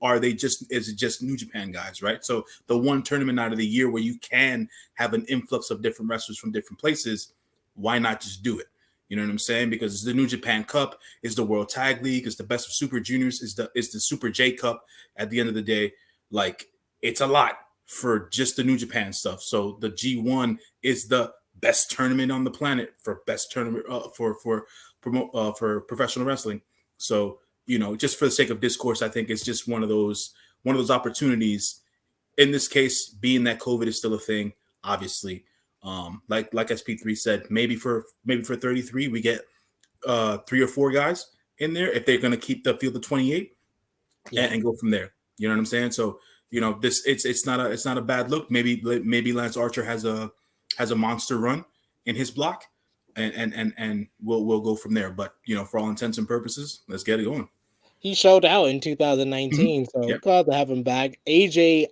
are they just, is it just New Japan guys, right? So the one tournament out of the year where you can have an influx of different wrestlers from different places, why not just do it? You know what I'm saying? Because it's the New Japan Cup, is the World Tag League, is the Best of Super Juniors, is the Super J Cup. At the end of the day, like, it's a lot for just the New Japan stuff. So the G1 is the best tournament on the planet for best tournament for professional wrestling. So, you know, just for the sake of discourse, I think it's just one of those opportunities. In this case, being that COVID is still a thing, obviously, like SP3 said, maybe for 33 we get 3 or 4 guys in there if they're going to keep the field of 28 Yeah. and go from there. You know what I'm saying? So, you know, this it's not a bad look. Maybe Lance Archer has a monster run in his block, and we'll go from there. But, you know, for all intents and purposes, let's get it going. He showed out in Mhm. 2019, so Yeah. glad to have him back. AJ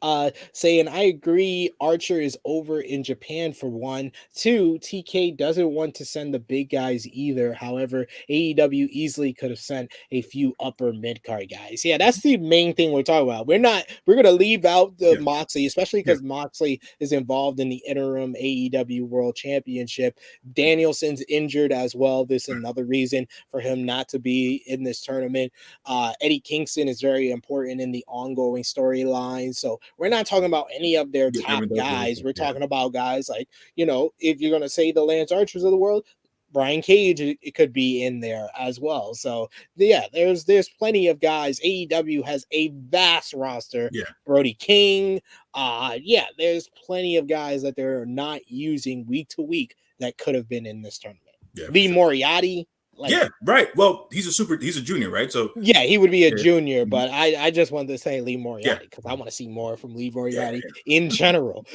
saying, I agree, Archer is over in Japan for 1. 2, TK doesn't want to send the big guys either. However, AEW easily could have sent a few upper mid card guys. Yeah, that's the main thing we're talking about. We're gonna leave out the Yeah. Moxley, especially Yeah. because Moxley is involved in the interim AEW World Championship. Danielson's injured as well. This is another reason for him not to be in this tournament. Eddie Kingston is very important in the ongoing storyline. So we're not talking about any of their Yeah. top guys. We're Yeah. talking about guys like, you know, if you're going to say the Lance Archers of the world, Brian Cage, it could be in there as well. So yeah, there's plenty of guys. AEW has a vast roster. Yeah. Brody King, yeah, there's plenty of guys that they're not using week to week that could have been in this tournament. Yeah. For Lee sure. Moriarty, like, Yeah. Right. Well, he's a junior, right? So yeah, he would be a yeah. junior, Mhm. but I just wanted to say Lee Yeah. Moriarty because I want to see more from Lee Yeah. Moriarty in general.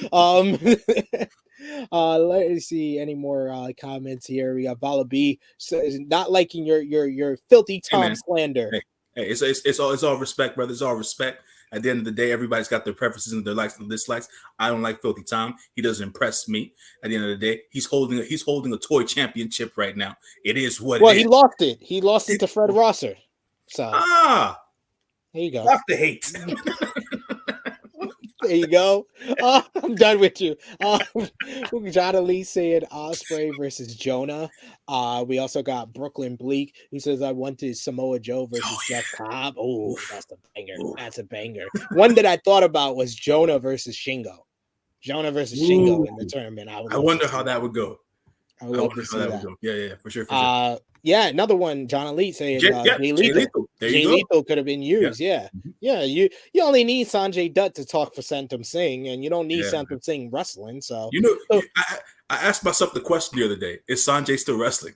Let me see any more comments here. We got Vala B says not liking your filthy Hey, Tom man. slander. Hey, it's all respect, brother. It's all respect. At the end of the day, everybody's got their preferences and their likes and dislikes. I don't like Filthy Tom. He doesn't impress me. At the end of the day, he's holding a toy championship right now. It is what it Well, is. he lost it. He lost it to Fred Rosser. So Ah, there you go. stop the hate. There you go. I'm done with you. John Lee said Osprey versus Jonah. We also got Brooklyn Bleak who says I wanted Samoa Joe Oh versus Jeff Cobb. yeah. Oh, Oof. that's a banger. Oof. That's a banger. One that I thought about was Jonah versus Shingo. Jonah versus Shingo Ooh. in the tournament. I would I love to wonder how see that that. would go. I would I love wonder to how see that would that. go. Yeah, for sure, for sure. Yeah, another one. John Elite saying Yeah, Jay Jay Lethal. Lethal. There you Jay go. Lethal could have been Yeah. used. Yeah, Mhm. yeah. You only need Sanjay Dutt to talk for Santam Singh, and you don't need Yeah. Santam Singh wrestling. So, You know, so I asked myself the question the other day: is Sanjay still wrestling?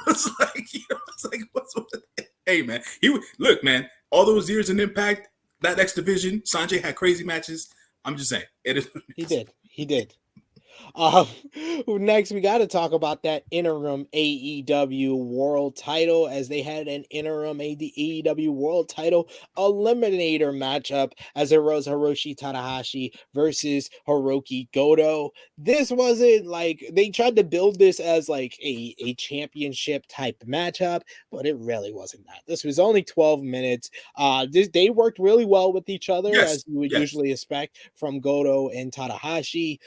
It's like, you know, like, what's hey man, look, man, all those years in Impact, that X division, Sanjay had crazy matches. I'm just saying, it is. He did. He did. Um, Next, we got to talk about that interim AEW World Title, as they had an interim AEW World Title eliminator matchup as it was Hiroshi Tanahashi versus Hiroki Goto. This wasn't like they tried to build this as like a championship type matchup, but it really wasn't that. This was only 12 minutes. They worked really well with each other, Yes, as you would yes, usually expect from Goto and Tanahashi.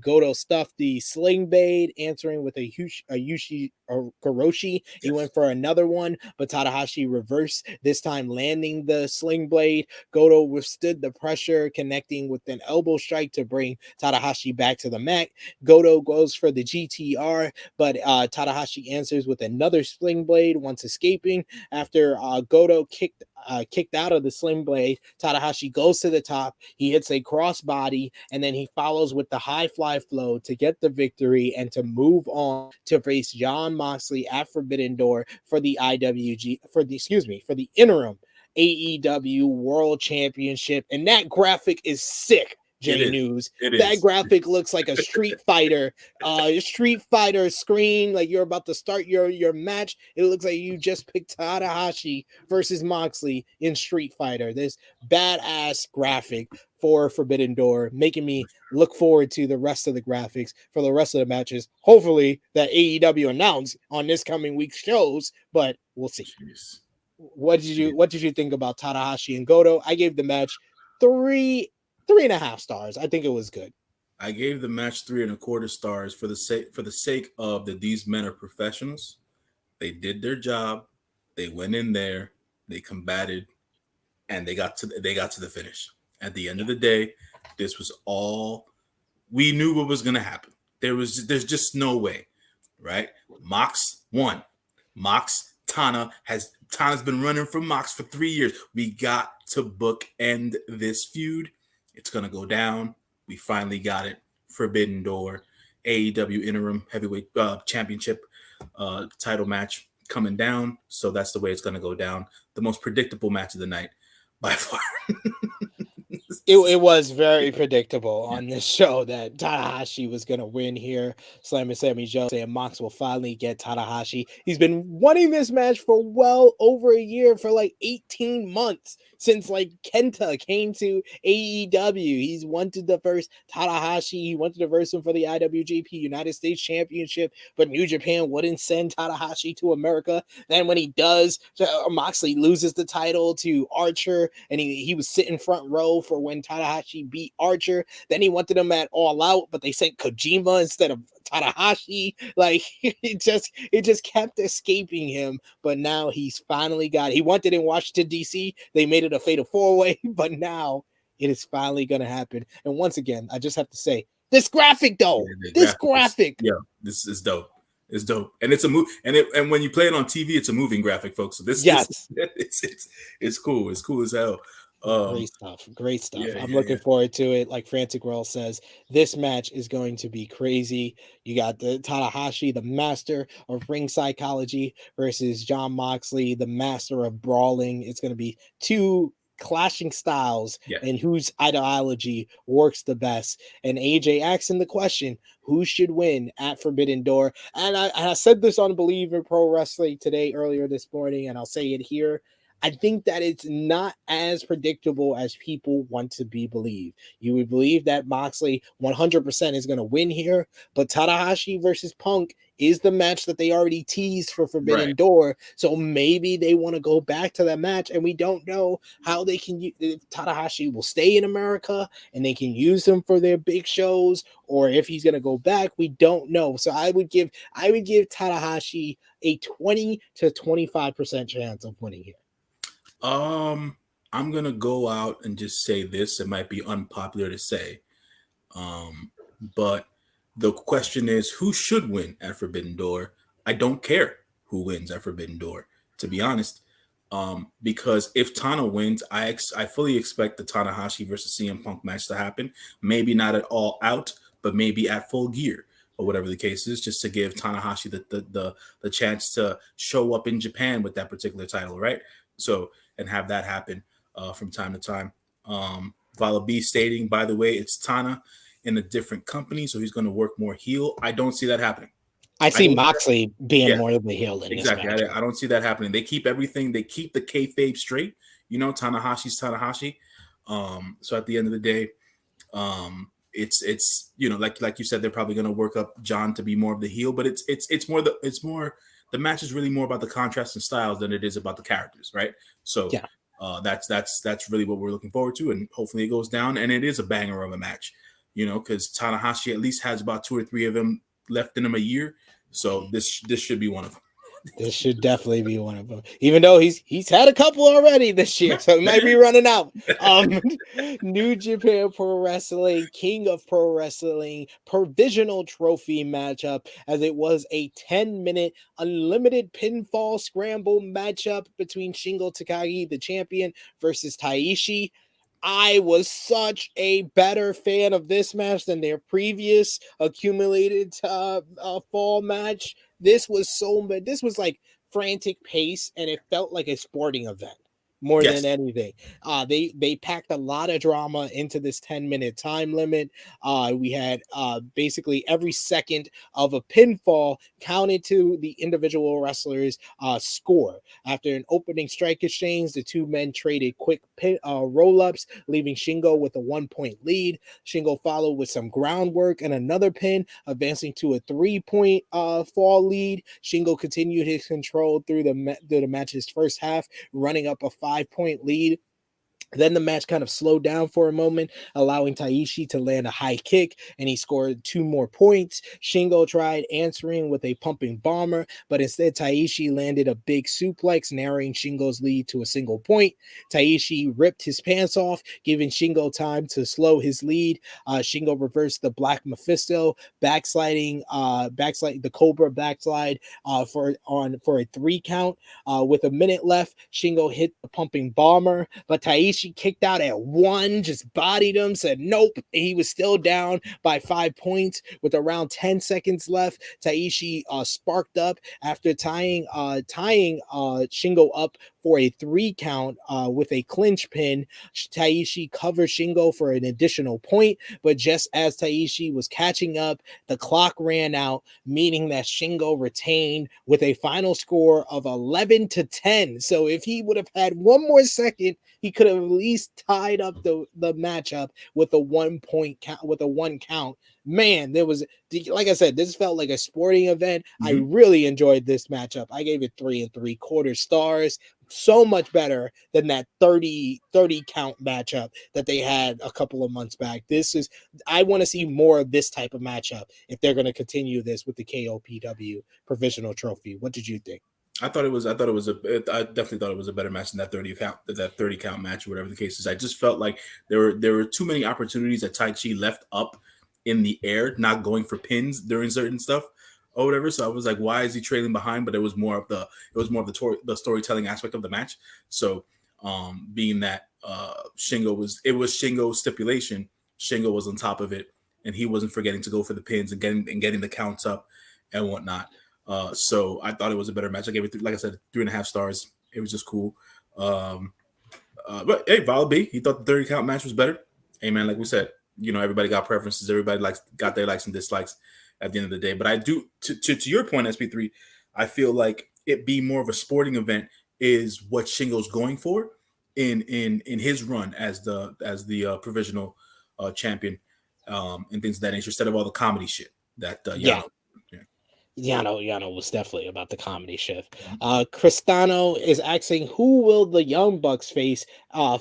Goto stuffed the sling blade, answering with a Yushi or Karoshi. He yes. went for another one, but Tanahashi reversed, this time landing the sling blade. Goto withstood the pressure, connecting with an elbow strike to bring Tanahashi back to the mat. Goto goes for the GTR, but Tanahashi answers with another sling blade, once escaping. After Goto kicked out of the sling blade, Tanahashi goes to the top. He hits a crossbody, and then he follows with the high fly flow to get the victory and to move on to face Jon Moxley at Forbidden Door for the for the interim AEW World Championship. And that graphic is sick. It J is. News. It That is. graphic looks like a Street Fighter screen, like you're about to start your match. It looks like you just picked Tanahashi versus Moxley in Street Fighter. This badass graphic for Forbidden Door, making me look forward to the rest of the graphics for the rest of the matches. Hopefully, that AEW announced on this coming week's shows, but we'll see. Jeez. What did you think about Tanahashi and Goto? I gave the match three and a half stars. I think it was good. I gave the match 3.25 stars for the sake of that these men are professionals. They did their job. They went in there. They combated, and they got to the finish. At the end of the day, this was all we knew what was going to happen. There's just no way, right? Mox won. Tana's been running from Mox for 3 years. We got to bookend this feud. It's gonna go down. We finally got it. Forbidden Door, AEW interim heavyweight championship title match coming down. So that's the way it's gonna go down. The most predictable match of the night by far. It was very predictable on this show that Tanahashi was going to win here. Slammy Sammy Joe saying Mox will finally get Tanahashi. He's been wanting this match for well over a year, for like 18 months, since like Kenta came to AEW. He's wanted the first Tanahashi. He wanted to verse him for the IWGP United States Championship, but New Japan wouldn't send Tanahashi to America. Then when he does, Moxley loses the title to Archer, and he was sitting front row for when Tanahashi beat Archer. Then he wanted him at All Out, but they sent Kojima instead of Tanahashi. Like it just kept escaping him. But now he's finally got it. He wanted in Washington DC. They made it a fatal 4-way, but now it is finally gonna happen. And once again, I just have to say, this graphic though, this graphic, This is dope. It's dope, and it's a move. And when you play it on TV, it's a moving graphic, folks. So this it's cool. It's cool as hell. Great stuff. Yeah, I'm yeah, looking yeah. forward to it. Like Frantic World says, this match is going to be crazy. You got the Tanahashi, the master of ring psychology, versus Jon Moxley, the master of brawling. It's going to be two clashing styles, Yeah. and whose ideology works the best. And AJ asking the question, who should win at Forbidden Door? And I said this on Believe in Pro Wrestling today, earlier this morning, and I'll say it here. I think that it's not as predictable as people want to be believed. You would believe that Moxley 100% is going to win here, but Tanahashi versus Punk is the match that they already teased for Forbidden Right. Door. So maybe they want to go back to that match, and we don't know how they can. If Tanahashi will stay in America and they can use him for their big shows, or if he's going to go back, we don't know. So I would give Tanahashi a 20 to 25% chance of winning here. I'm gonna go out and just say this. It might be unpopular to say, but the question is, who should win at Forbidden Door? I don't care who wins at Forbidden Door, to be honest. Because if Tana wins, I fully expect the Tanahashi versus CM Punk match to happen. Maybe not at All Out, but maybe at Full Gear. or whatever the case is, just to give Tanahashi the chance to show up in Japan with that particular title, right? So, and have that happen from time to time. Vala B stating, by the way, it's Tana in a different company, so he's going to work more heel. I don't see that happening. I I see don't. Moxley being Yeah, more of the heel in this exactly. match. I don't see that happening. They keep everything. They keep the kayfabe straight. You know, Tanahashi's Tanahashi. So at the end of the day, it's like you said, they're probably going to work up John to be more of the heel, but it's more the match is really more about the contrast and styles than it is about the characters, right? So Yeah. That's really what we're looking forward to, and hopefully it goes down, and it is a banger of a match, because Tanahashi at least has about 2 or 3 of them left in him a year, so this should be one of them. This should definitely be one of them. Even though he's had a couple already this year, so he might be running out. New Japan Pro Wrestling, King of Pro Wrestling, provisional trophy matchup, as it was a 10-minute unlimited pinfall scramble matchup between Shingo Takagi, the champion, versus Taishi. I was such a better fan of this match than their previous accumulated fall match. This was this was like frantic pace, and it felt like a sporting event more Yes. than anything. They packed a lot of drama into this 10-minute time limit. We had basically every second of a pinfall counted to the individual wrestlers' score. After an opening strike exchange, the two men traded quick roll-ups, leaving Shingo with a 1-point lead. Shingo followed with some groundwork and another pin, advancing to a 3-point fall lead. Shingo continued his control through the match's first half, running up a 5-point lead. Then the match kind of slowed down for a moment, allowing Taishi to land a high kick, and he scored 2 more points. Shingo tried answering with a pumping bomber, but instead Taishi landed a big suplex, narrowing Shingo's lead to a single point. Taishi ripped his pants off, giving Shingo time to slow his lead. Shingo reversed the Black Mephisto, backsliding the Cobra backslide for a 3 count. With a minute left, Shingo hit the pumping bomber, but Taishi kicked out at 1, just bodied him, said nope. He was still down by 5 points with around 10 seconds left. Taishi sparked up after tying Shingo up for a 3 count with a clinch pin. Taishi covered Shingo for an additional point, but just as Taishi was catching up, the clock ran out, meaning that Shingo retained with a final score of 11-10. So if he would have had 1 more second, he could have at least tied up the matchup with a 1-point count, with a 1 count. Man, there was, like I said, this felt like a sporting event. I really enjoyed this matchup. I gave it 3 3/4 stars. So much better than that 30 count matchup that they had a couple of months back. I want to see more of this type of matchup if they're going to continue this with the KOPW provisional trophy. What did you think? I definitely thought it was a better match than that 30 count match, or whatever the case is. I just felt like there were too many opportunities that Tai Chi left up in the air, not going for pins during certain stuff or whatever. So I was like, why is he trailing behind? But it was more of the storytelling aspect of the match. So being that Shingo's stipulation, Shingo was on top of it, and he wasn't forgetting to go for the pins and getting the counts up and whatnot. So I thought it was a better match. I gave it, like I said, 3.5 stars. It was just cool. But hey, Val B, he thought the 30 count match was better. Hey man, like we said, everybody got preferences. Everybody got their likes and dislikes at the end of the day. But I do, to your point, SP3, I feel like it being more of a sporting event is what Shingo's going for in his run as the provisional champion, and things of that nature, instead of all the comedy shit that Yeah. Yano. Yano was definitely about the comedy shift. Cristano is asking, who will the Young Bucks face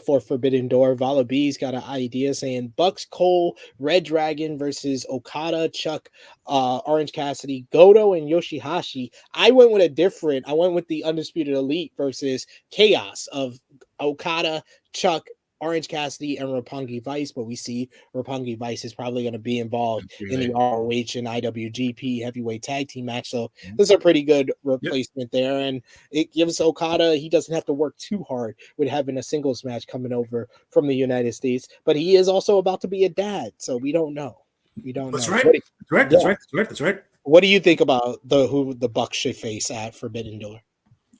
for Forbidden Door? Vala B's got an idea saying Bucks, Cole, Red Dragon versus Okada, Chuck, Orange Cassidy, Goto, and Yoshihashi. I went with the Undisputed Elite versus Chaos of Okada, Chuck, Orange Cassidy, and Roppongi Vice, but we see Roppongi Vice is probably going to be involved in the ROH and IWGP heavyweight tag team match. So this is a pretty good replacement there. And it gives Okada, he doesn't have to work too hard with having a singles match coming over from the United States, but he is also about to be a dad. So we don't know. We don't That's know. right. What? That's right. That's Yeah. right. That's right. That's right. What do you think about who the Bucks should face at Forbidden Door?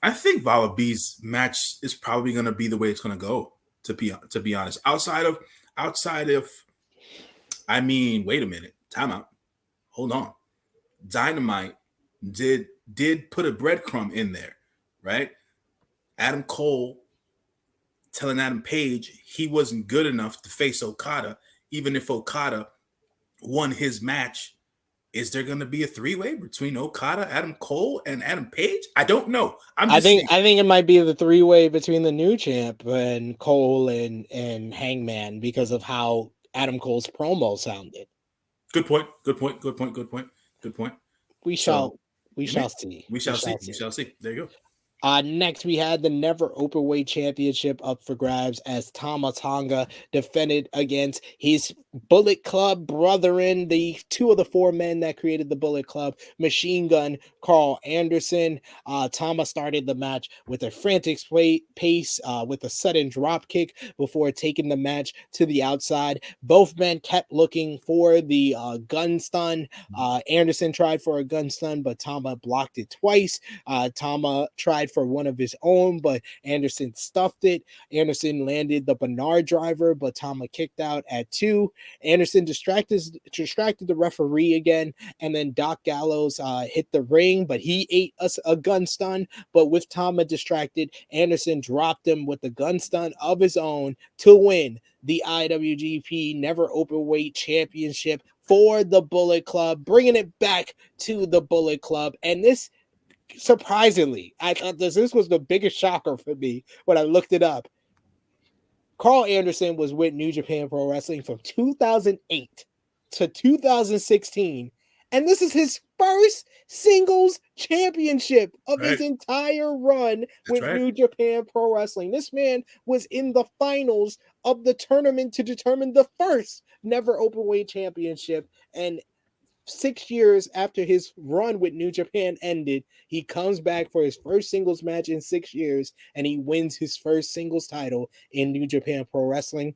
I think Vala B's match is probably going to be the way it's going to go. To be honest, outside of, I mean, wait a minute, time out, hold on. Dynamite did put a breadcrumb in there, right? Adam Cole telling Adam Page he wasn't good enough to face Okada, even if Okada won his match. Is there going to be a three-way between Okada, Adam Cole, and Adam Page? I don't know. I'm I just think saying. I think it might be the three-way between the new champ and Cole and Hangman because of how Adam Cole's promo sounded. Good point. Good point. Good point. Good point. Good point. We So, shall we yeah, shall see. we We shall see. shall We see. shall see. There you go. Next, we had the Never Openweight Championship up for grabs as Tama Tonga defended against his Bullet Club brethren, the two of the four men that created the Bullet Club, Machine Gun, Carl Anderson. Tama started the match with a frantic pace with a sudden drop kick before taking the match to the outside. Both men kept looking for the gun stun. Anderson tried for a gun stun, but Tama blocked it twice. Tama tried for one of his own, but Anderson stuffed it. Anderson landed the Bernard driver, but Tama kicked out at 2. Anderson distracted the referee again, and then Doc Gallows hit the ring, but he ate us a gun stun. But with Tama distracted, Anderson dropped him with the gun stun of his own to win the IWGP Never Openweight Championship for the Bullet Club, bringing it back to the Bullet Club. And this, surprisingly, I thought this was the biggest shocker for me when I looked it up. Carl Anderson was with New Japan Pro Wrestling from 2008 to 2016, and this is his first singles championship of Right. his entire run That's with right. New Japan Pro Wrestling. This man was in the finals of the tournament to determine the first Never Openweight Championship, and 6 years after his run with New Japan ended, he comes back for his first singles match in 6 years and he wins his first singles title in New Japan Pro Wrestling.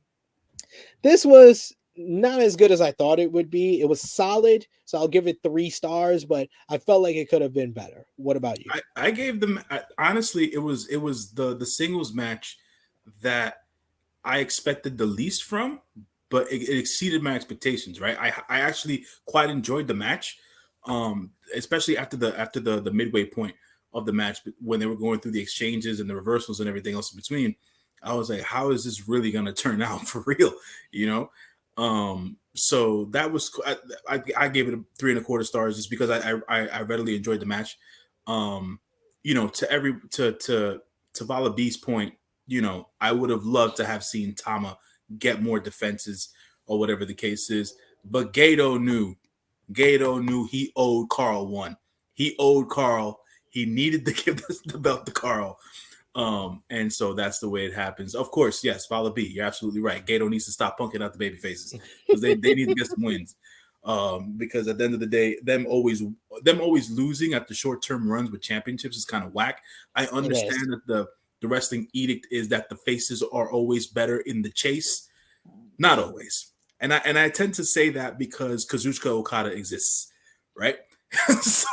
This was not as good as I thought it would be. It was solid, so I'll give it 3 stars, but I felt like it could have been better. What about you? I gave them honestly. It was the singles match that I expected the least from, but it exceeded my expectations. Right, I actually quite enjoyed the match, especially after the midway point of the match when they were going through the exchanges and the reversals and everything else in between. I was like, how is this really going to turn out for real? You know. So that was I gave it a 3.25 stars just because I readily enjoyed the match. Um, to Vala B's point, I would have loved to have seen Tama get more defenses or whatever the case is. But Gato knew he owed Carl one. He owed Carl. He needed to give the belt to Carl. And so that's the way it happens. Of course, yes, Vala B, you're absolutely right. Gato needs to stop punking out the baby faces because they need to get some wins. Because at the end of the day, them always losing at the short-term runs with championships is kind of whack. I understand that the wrestling edict is that the faces are always better in the chase. Not always. And I tend to say that because Kazuchika Okada exists, right? So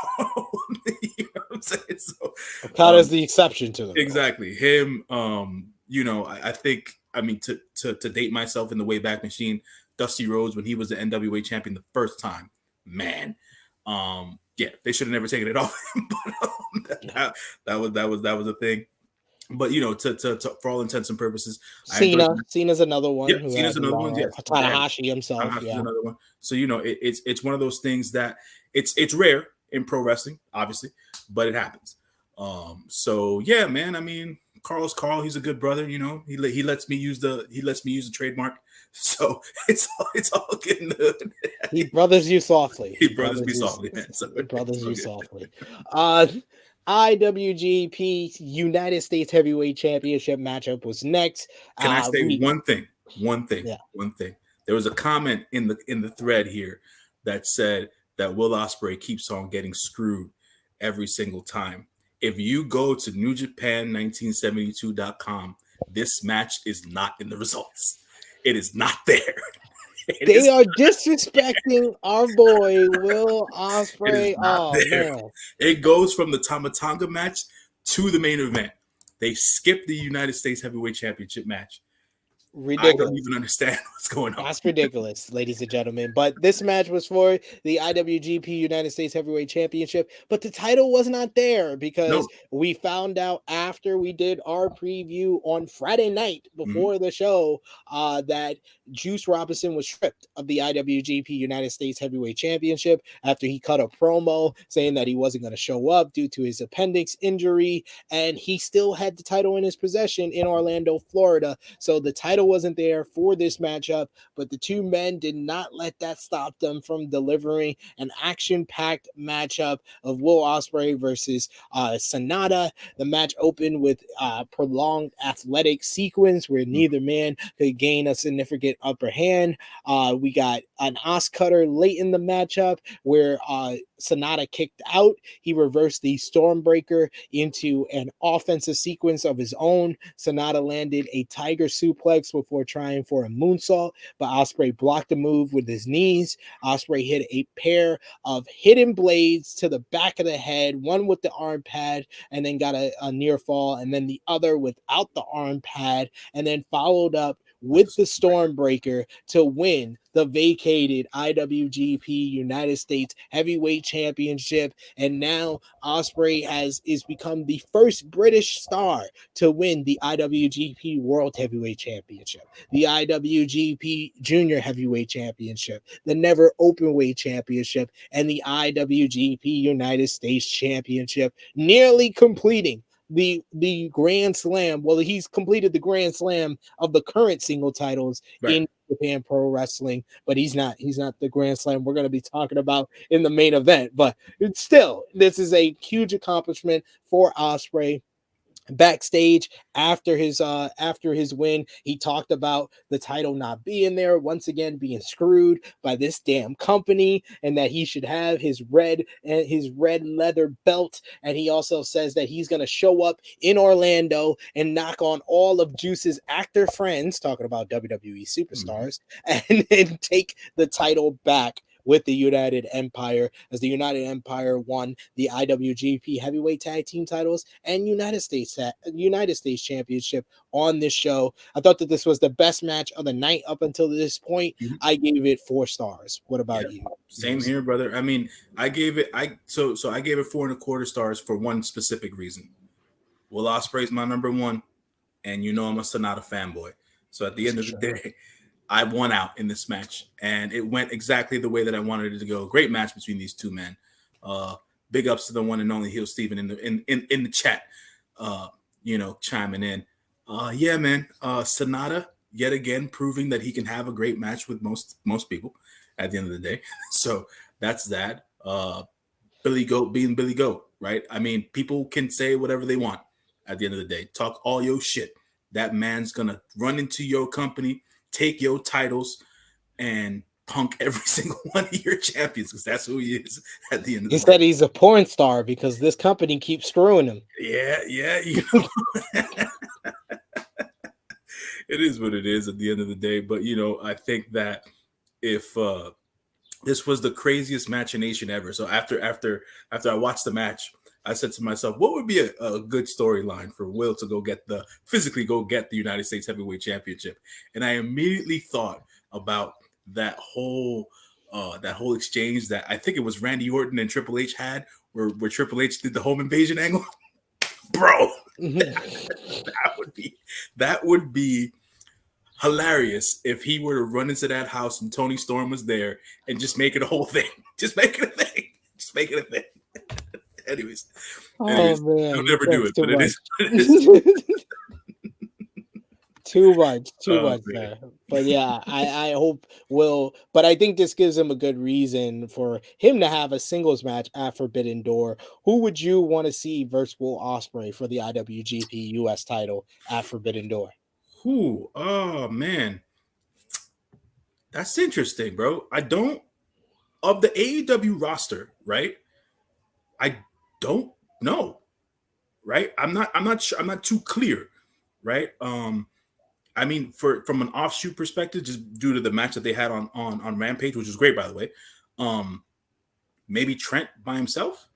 you know what I'm saying? So Okada's the exception to the rule. exactly him. I think to date myself in the Wayback Machine, Dusty Rhodes when he was the NWA champion the first time, man. Yeah, they should have never taken it off him, but that was a thing. But to for all intents and purposes, Cena's another one. Yep, Who Cena's had another one. Yes, Tanahashi himself. Tanahashi's Yeah, another one. So it's one of those things that it's rare in pro wrestling, obviously, but it happens. So yeah, man. I mean, Carl's Carl. He's a good brother. He lets me use the trademark. So it's all good and good. he brothers you softly. He brothers me softly, man. So Brothers you okay. softly. IWGP United States Heavyweight Championship matchup was next. Can I say one thing? Yeah. One thing. There was a comment in the thread here that said that Will Ospreay keeps on getting screwed every single time. If you go to NewJapan1972.com, this match is not in the results. It is not there. It They is are disrespecting our boy Will it is Ospreay. not Oh there. man, It goes from the Tamatanga match to the main event. They skipped the United States Heavyweight Championship match. I don't ridiculous. even understand what's going on. That's ridiculous, ladies and gentlemen. But this match was for the IWGP United States Heavyweight Championship. But the title was not there because No. we found out after we did our preview on Friday night Mhm. before the show that Juice Robinson was stripped of the IWGP United States Heavyweight Championship after he cut a promo saying that he wasn't going to show up due to his appendix injury. And he still had the title in his possession in Orlando, Florida. So the title wasn't there for this matchup, but the two men did not let that stop them from delivering an action-packed matchup of Will Ospreay versus Sonata. The match opened with a prolonged athletic sequence where neither man could gain a significant upper hand. We got an Os cutter late in the matchup where Sonata kicked out. He reversed the Stormbreaker into an offensive sequence of his own. Sonata landed a tiger suplex before trying for a moonsault, but Ospreay blocked the move with his knees. Ospreay hit a pair of hidden blades to the back of the head, one with the arm pad, and then got a near fall, and then the other without the arm pad, and then followed up with the Stormbreaker to win the vacated IWGP United States Heavyweight Championship. And now Ospreay is become the first British star to win the IWGP World Heavyweight Championship, the IWGP Junior Heavyweight Championship, the Never Openweight Championship, and the IWGP United States Championship, nearly completing the Grand Slam. Well, he's completed the Grand Slam of the current single titles Right. in Japan Pro Wrestling, but he's not the Grand Slam we're going to be talking about in the main event. But it's still, this is a huge accomplishment for Ospreay. Backstage after his win, he talked about the title not being there, once again being screwed by this damn company, and that he should have his red leather belt. And he also says that he's going to show up in Orlando and knock on all of Juice's actor friends, talking about WWE superstars, and take the title back with the United Empire, as the United Empire won the IWGP Heavyweight Tag Team titles and United States Championship on this show. I thought that this was the best match of the night up until this point. Mhm. I gave it 4 stars. What Yeah. about you? Same here, brother. I mean, I gave it I gave it 4.25 stars for one specific reason. Will Ospreay's my number one, and you know I'm a Sonata fanboy. So at the end of the day, I won out in this match, and it went exactly the way that I wanted it to go. Great match between these two men. Big ups to the one and only Heel Steven in the chat. Chiming in. Yeah, man. Sonata yet again proving that he can have a great match with most people at the end of the day. So that's that. Billy Goat being Billy Goat, right? I mean, people can say whatever they want at the end of the day. Talk all your shit. That man's gonna run into your company, take your titles, and punk every single one of your champions because that's who he is at the end of He the day. said he's a porn star because this company keeps screwing him. Yeah, it is what it is at the end of the day. But I think that if this was the craziest machination ever. So after I watched the match, I said to myself, what would be a good storyline for Will to physically go get the United States Heavyweight Championship? And I immediately thought about that whole exchange that I think it was Randy Orton and Triple H had, where Triple H did the home invasion angle. Bro, that would be hilarious if he were to run into that house and Tony Storm was there and just make it a whole thing. Just make it a thing. Just make it a thing. anyways, Oh anyways, they'll man, never do that's it, too but it much. is. It is. Too Oh much man. there. But yeah, I hope Will. But I think this gives him a good reason for him to have a singles match at Forbidden Door. Who would you want to see versus Will Ospreay for the IWGP US title at Forbidden Door? Who? Oh man, that's interesting, bro. I don't of the AEW roster, right? I don't know, right? I'm not sure. I'm not too clear, right? I mean, from an offshoot perspective, just due to the match that they had on Rampage, which was great, by the way. Maybe Trent by himself.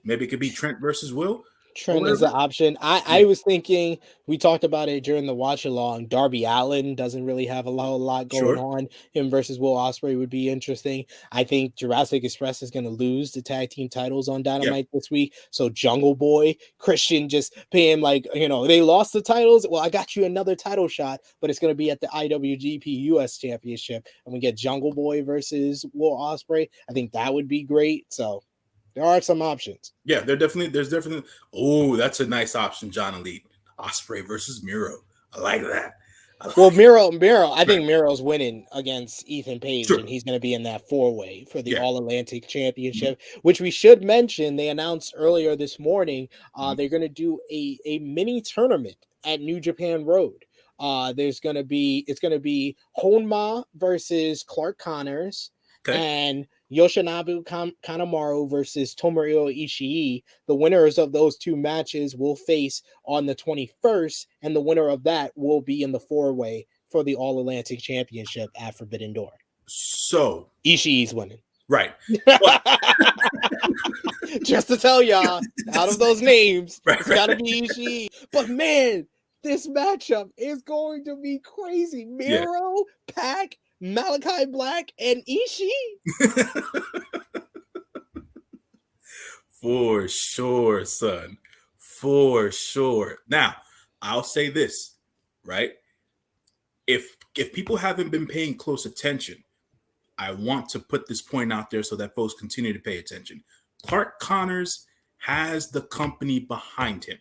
Maybe it could be Trent versus Will or Trent is an whatever. option. I Yeah, was thinking, we talked about it during the watch along. Darby Allin doesn't really have a lot going sure. on. Him versus Will Ospreay would be interesting. I think Jurassic Express is going to lose the tag team titles on Yeah, Dynamite this week. So Jungle Boy, Christian just pay him like, they lost the titles. Well, I got you another title shot, but it's going to be at the IWGP US Championship. And we get Jungle Boy versus Will Ospreay. I think that would be great. So there are some options. yeah. There's definitely. Oh, that's a nice option, John Elite. Osprey versus Miro. I like that. I Well, like. Miro, I Right. think Miro's winning against Ethan Page, Sure. and he's going to be in that four-way for the Yeah. All Atlantic Mhm. Championship, which we should mention. They announced earlier this morning Mhm. they're going to do a mini tournament at New Japan Road. It's going to be Honma versus Clark Connors Okay. and Yoshinobu Kanemaru versus Tomohiro Ishii. The winners of those two matches will face on the 21st, and the winner of that will be in the four-way for the All Atlantic Championship at Forbidden Door. So Ishii's winning. right, but Just to tell y'all, out of those names, right, it's got to right. be Ishii. But man, this matchup is going to be crazy. Yeah. Miro, Pac, Malachi Black, and Ishii. For sure, son. For sure. Now, I'll say this, right? If people haven't been paying close attention, I want to put this point out there so that folks continue to pay attention. Clark Connors has the company behind him.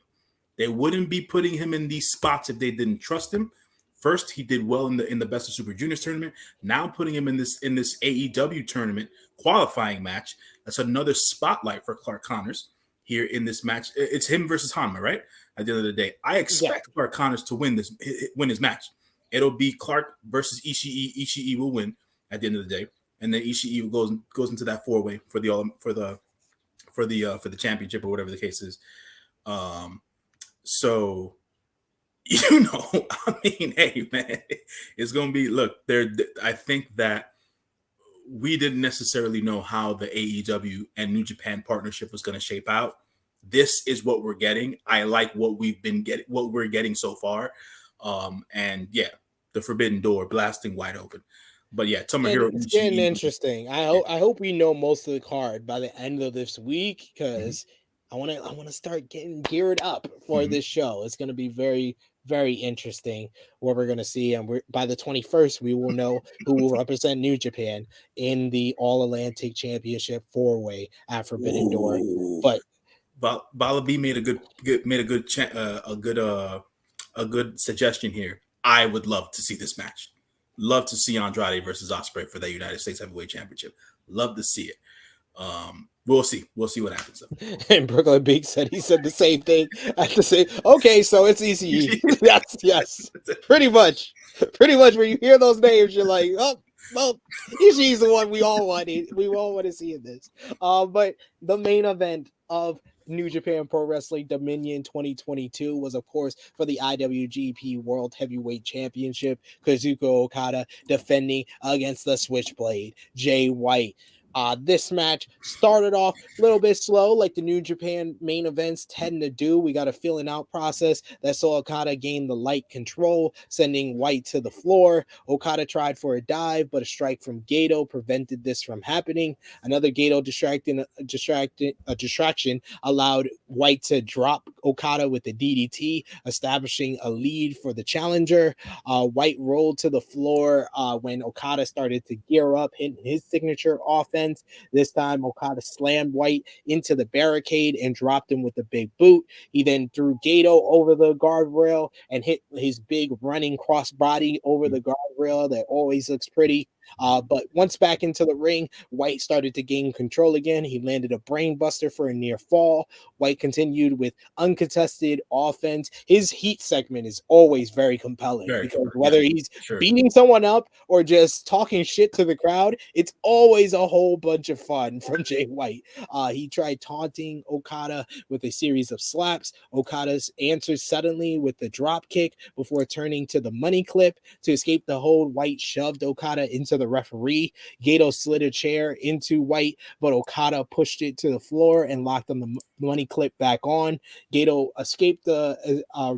They wouldn't be putting him in these spots if they didn't trust him. First, he did well in the Best of Super Juniors tournament. Now putting him in this AEW tournament qualifying match. That's another spotlight for Clark Connors here in this match. It's him versus Hanma, right? At the end of the day, I Yeah. expect Clark Connors to win his match. It'll be Clark versus Ishii. Ishii will win at the end of the day, and then Ishii goes into that four-way for the championship or whatever the case is. So I mean, hey man, it's gonna be. Look, there. I think that we didn't necessarily know how the AEW and New Japan partnership was going to shape out. This is what we're getting. I like what we're getting so far. And yeah, the Forbidden Door blasting wide open. But yeah, And Tomohiro it's getting Ishii. interesting. Yeah. I hope we know most of the card by the end of this week, Mhm, because I want to start getting geared up for mhm. this show. It's going to be very interesting what we're going to see, and by the 21st we will know who will represent New Japan in the All Atlantic Championship four-way at Forbidden Door. Ooh. But Bala B made a a good suggestion here. I would love to see this match. Love to see Andrade versus Ospreay for the United States Heavyweight Championship. Love to see it. We'll see. We'll see what happens though. and Brooklyn Beak said he said the same thing. I have to say, okay, so it's ECE. That's yes, pretty much. Pretty much when you hear those names, you're like, oh, well, Ishii's the one we all wanted. We all want to see in this. But the main event of New Japan Pro Wrestling Dominion 2022 was, of course, for the IWGP World Heavyweight Championship. Kazuchika Okada defending against the Switchblade, Jay White. This match started off a little bit slow, like the New Japan main events tend to do. We got a feeling out process that saw Okada gain the light control, sending White to the floor. Okada tried for a dive, but a strike from Gato prevented this from happening. Another Gato distraction allowed White to drop Okada with the DDT, establishing a lead for the challenger. White rolled to the floor when Okada started to gear up, hitting his signature offense. This time, Okada slammed White into the barricade and dropped him with a big boot. He then threw Gato over the guardrail and hit his big running crossbody over the guardrail that always looks pretty. But once back into the ring, White started to gain control again. He landed a brainbuster for a near fall. White continued with uncontested offense. His heat segment is always very compelling Very because true. Yeah, whether he's sure. beating someone up or just talking shit to the crowd, it's always a whole bunch of fun from Jay White. He tried taunting Okada with a series of slaps. Okada's answered suddenly with the drop kick before turning to the money clip. To escape the hold, White shoved Okada into the referee. Gato slid a chair into White, but Okada pushed it to the floor and locked on the money clip back on. Gato escaped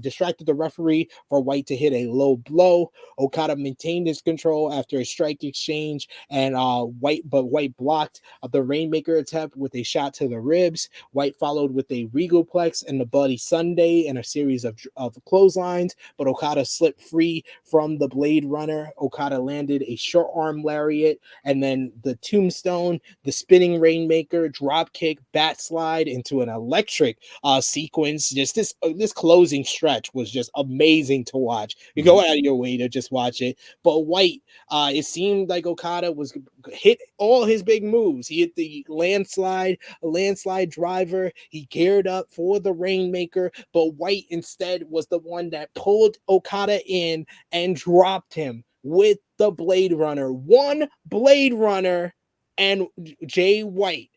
distracted the referee for White to hit a low blow. Okada maintained his control after a strike exchange, and White blocked the Rainmaker attempt with a shot to the ribs. White followed with a Regalplex and the Bloody Sunday and a series of clotheslines, but Okada slipped free from the Blade Runner. Okada landed a short arm lariat, and then the Tombstone, the spinning Rainmaker, drop kick, bat slide into an electric sequence. Just this closing stretch was just amazing to watch. You go out of your way to just watch it. But White, it seemed like Okada was hit all his big moves. He hit the landslide driver. He geared up for the Rainmaker, but White instead was the one that pulled Okada in and dropped him with the Blade Runner. One Blade Runner, and Jay White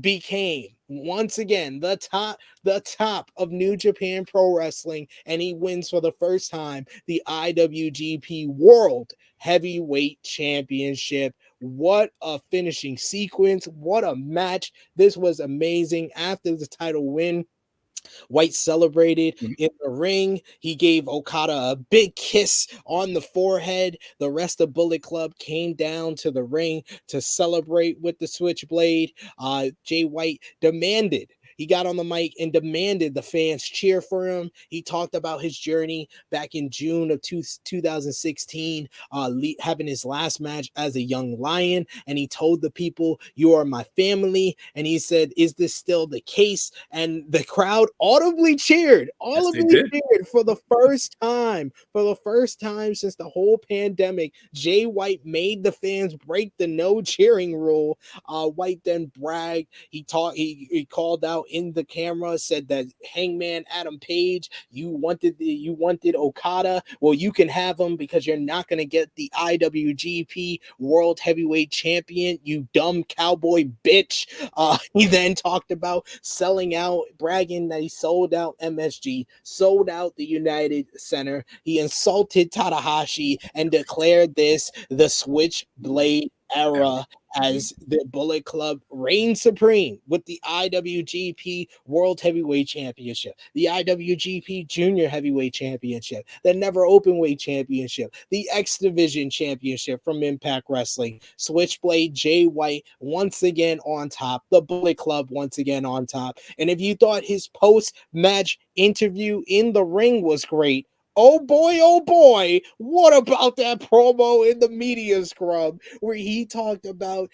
became once again the top of New Japan Pro Wrestling, and he wins for the first time the IWGP World Heavyweight Championship. What a finishing sequence. What a match. This was amazing. After the title win, White celebrated in the ring. He gave Okada a big kiss on the forehead. The rest of Bullet Club came down to the ring to celebrate with the Switchblade. Jay White demanded. He got on the mic and demanded the fans cheer for him. He talked about his journey back in June of 2016, having his last match as a young lion. And he told the people, "You are my family." And he said, "Is this still the case?" And the crowd audibly cheered, Yes, they did. for the first time. For the first time since the whole pandemic, Jay White made the fans break the no cheering rule. White then bragged. He called out in the camera, said that Hangman Adam Page, you wanted Okada. Well, you can have him because you're not going to get the IWGP World Heavyweight Champion, you dumb cowboy bitch. He then talked about selling out, bragging that he sold out MSG, sold out the United Center. He insulted Tanahashi and declared this the Switchblade era as the Bullet Club reigned supreme with the IWGP World Heavyweight Championship, the IWGP Junior Heavyweight Championship, the Never Openweight Championship, the X Division Championship from Impact Wrestling. Switchblade Jay White once again on top, the Bullet Club once again on top. And if you thought his post-match interview in the ring was great, oh boy, what about that promo in the media scrub where he talked about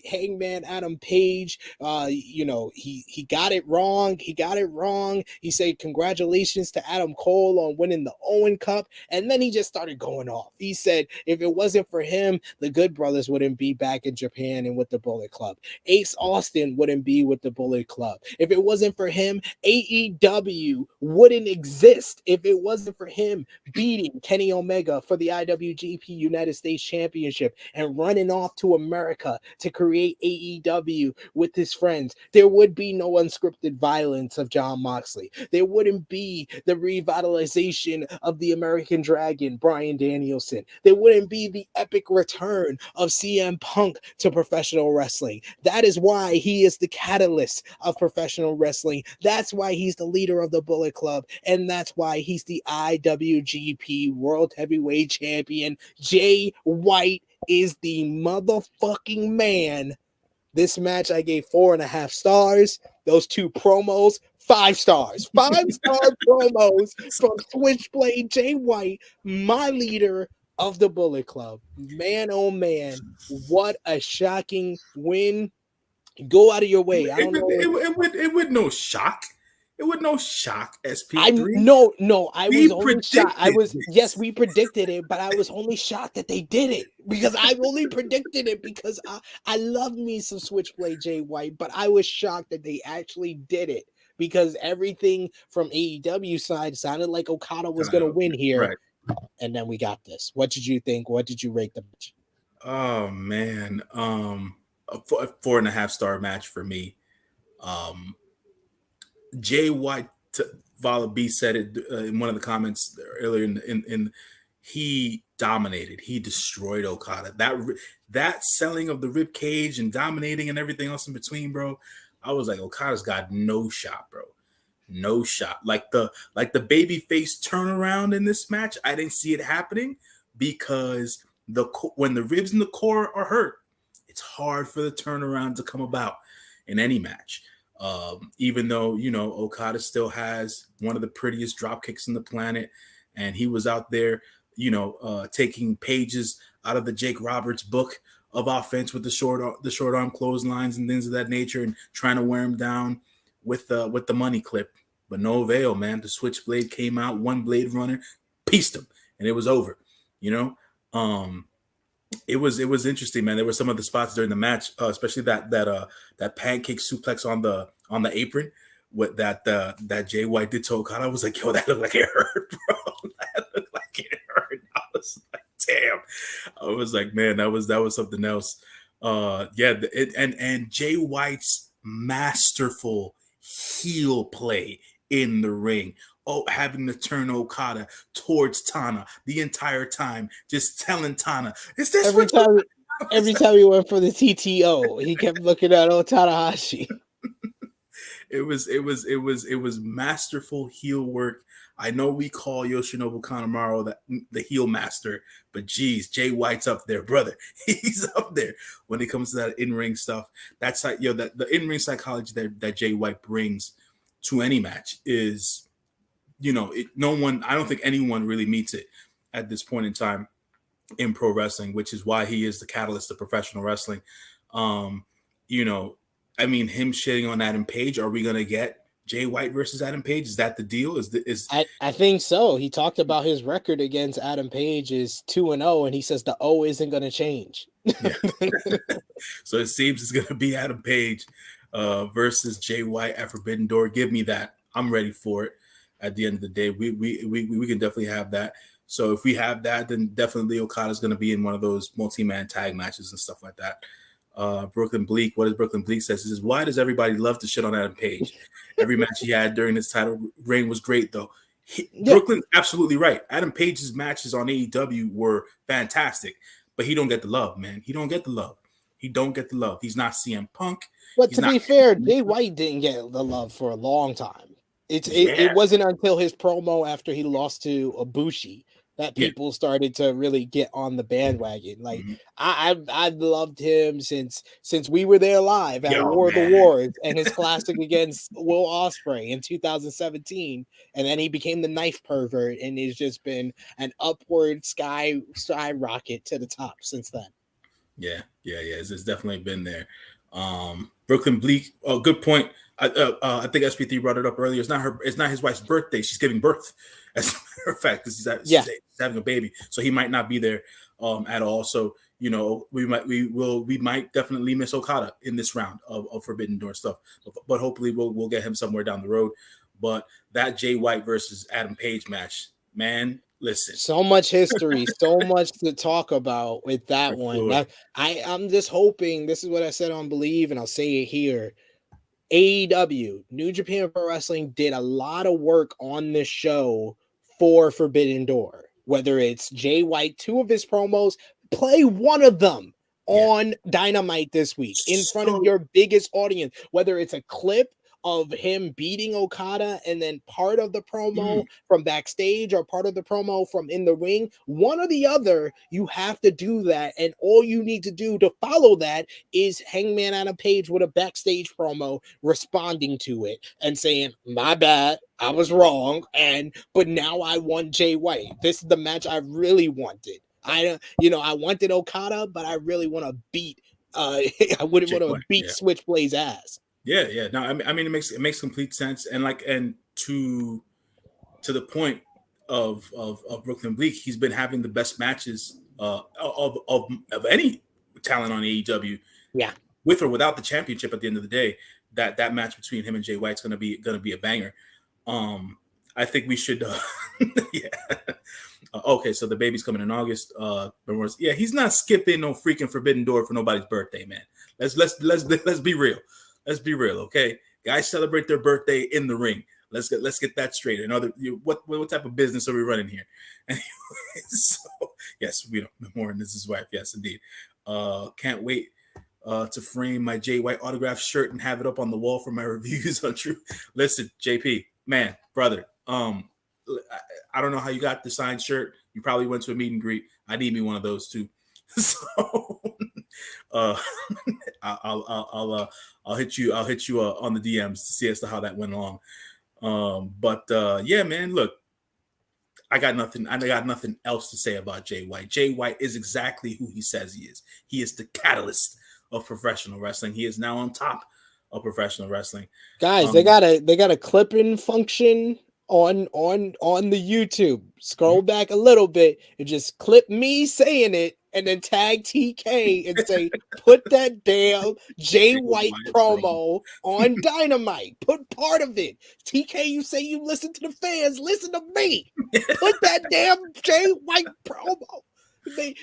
Hangman Adam Page? He got it wrong. He got it wrong. He said congratulations to Adam Cole on winning the Owen Cup, and then he just started going off. He said if it wasn't for him, the Good Brothers wouldn't be back in Japan and with the Bullet Club. Ace Austin wouldn't be with the Bullet Club. If it wasn't for him, AEW wouldn't exist. If it wasn't for him beating Kenny Omega for the IWGP United States Championship and running off to America to create AEW with his friends, there would be no unscripted violence of Jon Moxley. There wouldn't be the revitalization of the American Dragon, Bryan Danielson. There wouldn't be the epic return of CM Punk to professional wrestling. That is why he is the catalyst of professional wrestling. That's why he's the leader of the Bullet Club, and that's why he's the IWGP World Heavyweight Champion. Jay White is the motherfucking man. This match I gave 4.5 stars. Those two promos, 5 stars. 5-star promos from Switchblade Jay White, my leader of the Bullet Club. Man, oh man, what a shocking win. Go out of your way. I don't know. It would no shock. It was no shock. I SP3. no, I was We only shocked. predicted Yes, this. we predicted it, but I was only shocked that they did it because I only predicted it because I love me some Switchblade Jay White, but I was shocked that they actually did it because everything from AEW side sounded like Okada was going to win here, Right. and then we got this. What did you think? What did you rate the match? Oh man, a 4.5 star match for me. Jay White, Vala B said it in one of the comments earlier. In he dominated. He destroyed Okada. That selling of the rib cage and dominating and everything else in between, bro. I was like, Okada's got no shot, bro. No shot. Like the babyface turnaround in this match, I didn't see it happening because when the ribs and the core are hurt, it's hard for the turnaround to come about in any match. Even though Okada still has one of the prettiest drop kicks in the planet, and he was out there, taking pages out of the Jake Roberts book of offense with the short arm clotheslines and things of that nature, and trying to wear him down with the money clip, but no avail, man. The switchblade came out, one blade runner, pieced him, and it was over. It was interesting, man. There were some of the spots during the match, especially that pancake suplex on the apron with that Jay White did to Okada. I was like, yo, that looked like it hurt, bro. That looked like it hurt. I was like, damn. I was like, man, that was something else. And Jay White's masterful heel play in the ring. Oh, having to turn Okada towards Tana the entire time, just telling Tana, "Is this Every time he went for the TTO, he kept looking at Tanahashi. It was masterful heel work. I know we call Yoshinobu Kanemaru the heel master, but geez, Jay White's up there, brother. He's up there when it comes to that in-ring stuff. That's like that the in-ring psychology that Jay White brings to any match is, I don't think anyone really meets it at this point in time in pro wrestling, which is why he is the catalyst of professional wrestling. Him shitting on Adam Page. Are we gonna get Jay White versus Adam Page? Is that the deal? I think so. He talked about his record against Adam Page is 2-0, and he says the O isn't going to change. Yeah. So it seems it's going to be Adam Page versus Jay White at Forbidden Door. Give me that. I'm ready for it. At the end of the day, we can definitely have that. So if we have that, then definitely Okada's going to be in one of those multi-man tag matches and stuff like that. Brooklyn Bleak, what does Brooklyn Bleak says? He says, why does everybody love to shit on Adam Page? Every match he had during his title reign was great, though. Brooklyn's absolutely right. Adam Page's matches on AEW were fantastic, but he don't get the love, man. He don't get the love. He's not CM Punk. But to be fair, Jay White didn't get the love for a long time. It wasn't until his promo after he lost to Ibushi that people started to really get on the bandwagon. Like I've loved him since we were there live at War of the Wars and his classic against Will Ospreay in 2017, and then he became the knife pervert, and it's just been an upward skyrocket to the top since then. Yeah. It's definitely been there. Brooklyn Bleak. Oh, good point. I think SP3 brought it up earlier. It's not his wife's birthday. She's giving birth, as a matter of fact, because she's having a baby, so he might not be there at all. So we might definitely miss Okada in this round of Forbidden Door stuff, but hopefully we'll get him somewhere down the road. But that Jay White versus Adam Page match, man. Listen, so much history, so much to talk about with that one. Sure. I'm just hoping, this is what I said on Believe, and I'll say it here. AEW, New Japan Pro Wrestling, did a lot of work on this show for Forbidden Door. Whether it's Jay White, 2 of his promos, play one of them on Dynamite this week in front of your biggest audience. Whether it's a clip of him beating Okada and then part of the promo from backstage or part of the promo from in the ring, one or the other, you have to do that. And all you need to do to follow that is Hangman Adam Page with a backstage promo responding to it and saying, my bad, I was wrong. But now I want Jay White. This is the match I really wanted. I wanted Okada, but I really want to beat I wouldn't want to beat Switchblade's ass. Yeah. No, I mean, it makes complete sense, and to the point of Brooklyn Bleak, he's been having the best matches of any talent on AEW, Yeah. with or without the championship. At the end of the day, that match between him and Jay White's gonna be a banger. Um, I think we should. Yeah. Okay, so the baby's coming in August. Yeah, he's not skipping no freaking Forbidden Door for nobody's birthday, man. Let's be real. Let's be real, okay? Guys celebrate their birthday in the ring. Let's get that straight. What type of business are we running here? Anyway, so yes, we don't. More than this is wife. Yes, indeed. Can't wait to frame my Jay White autograph shirt and have it up on the wall for my reviews on True. Listen, JP, man, brother. I don't know how you got the signed shirt. You probably went to a meet and greet. I need me one of those too. So uh, I'll hit you on the DMs to see as to how that went along. Yeah, man, look, I got nothing else to say about Jay White. Jay White is exactly who he says he is. He is the catalyst of professional wrestling. He is now on top of professional wrestling. Guys, they got a clipping function on the YouTube. Scroll back a little bit and just clip me saying it and then tag TK and say, put that damn Jay White promo on Dynamite. Put part of it. TK, you say you listen to the fans, listen to me. Put that damn Jay White promo.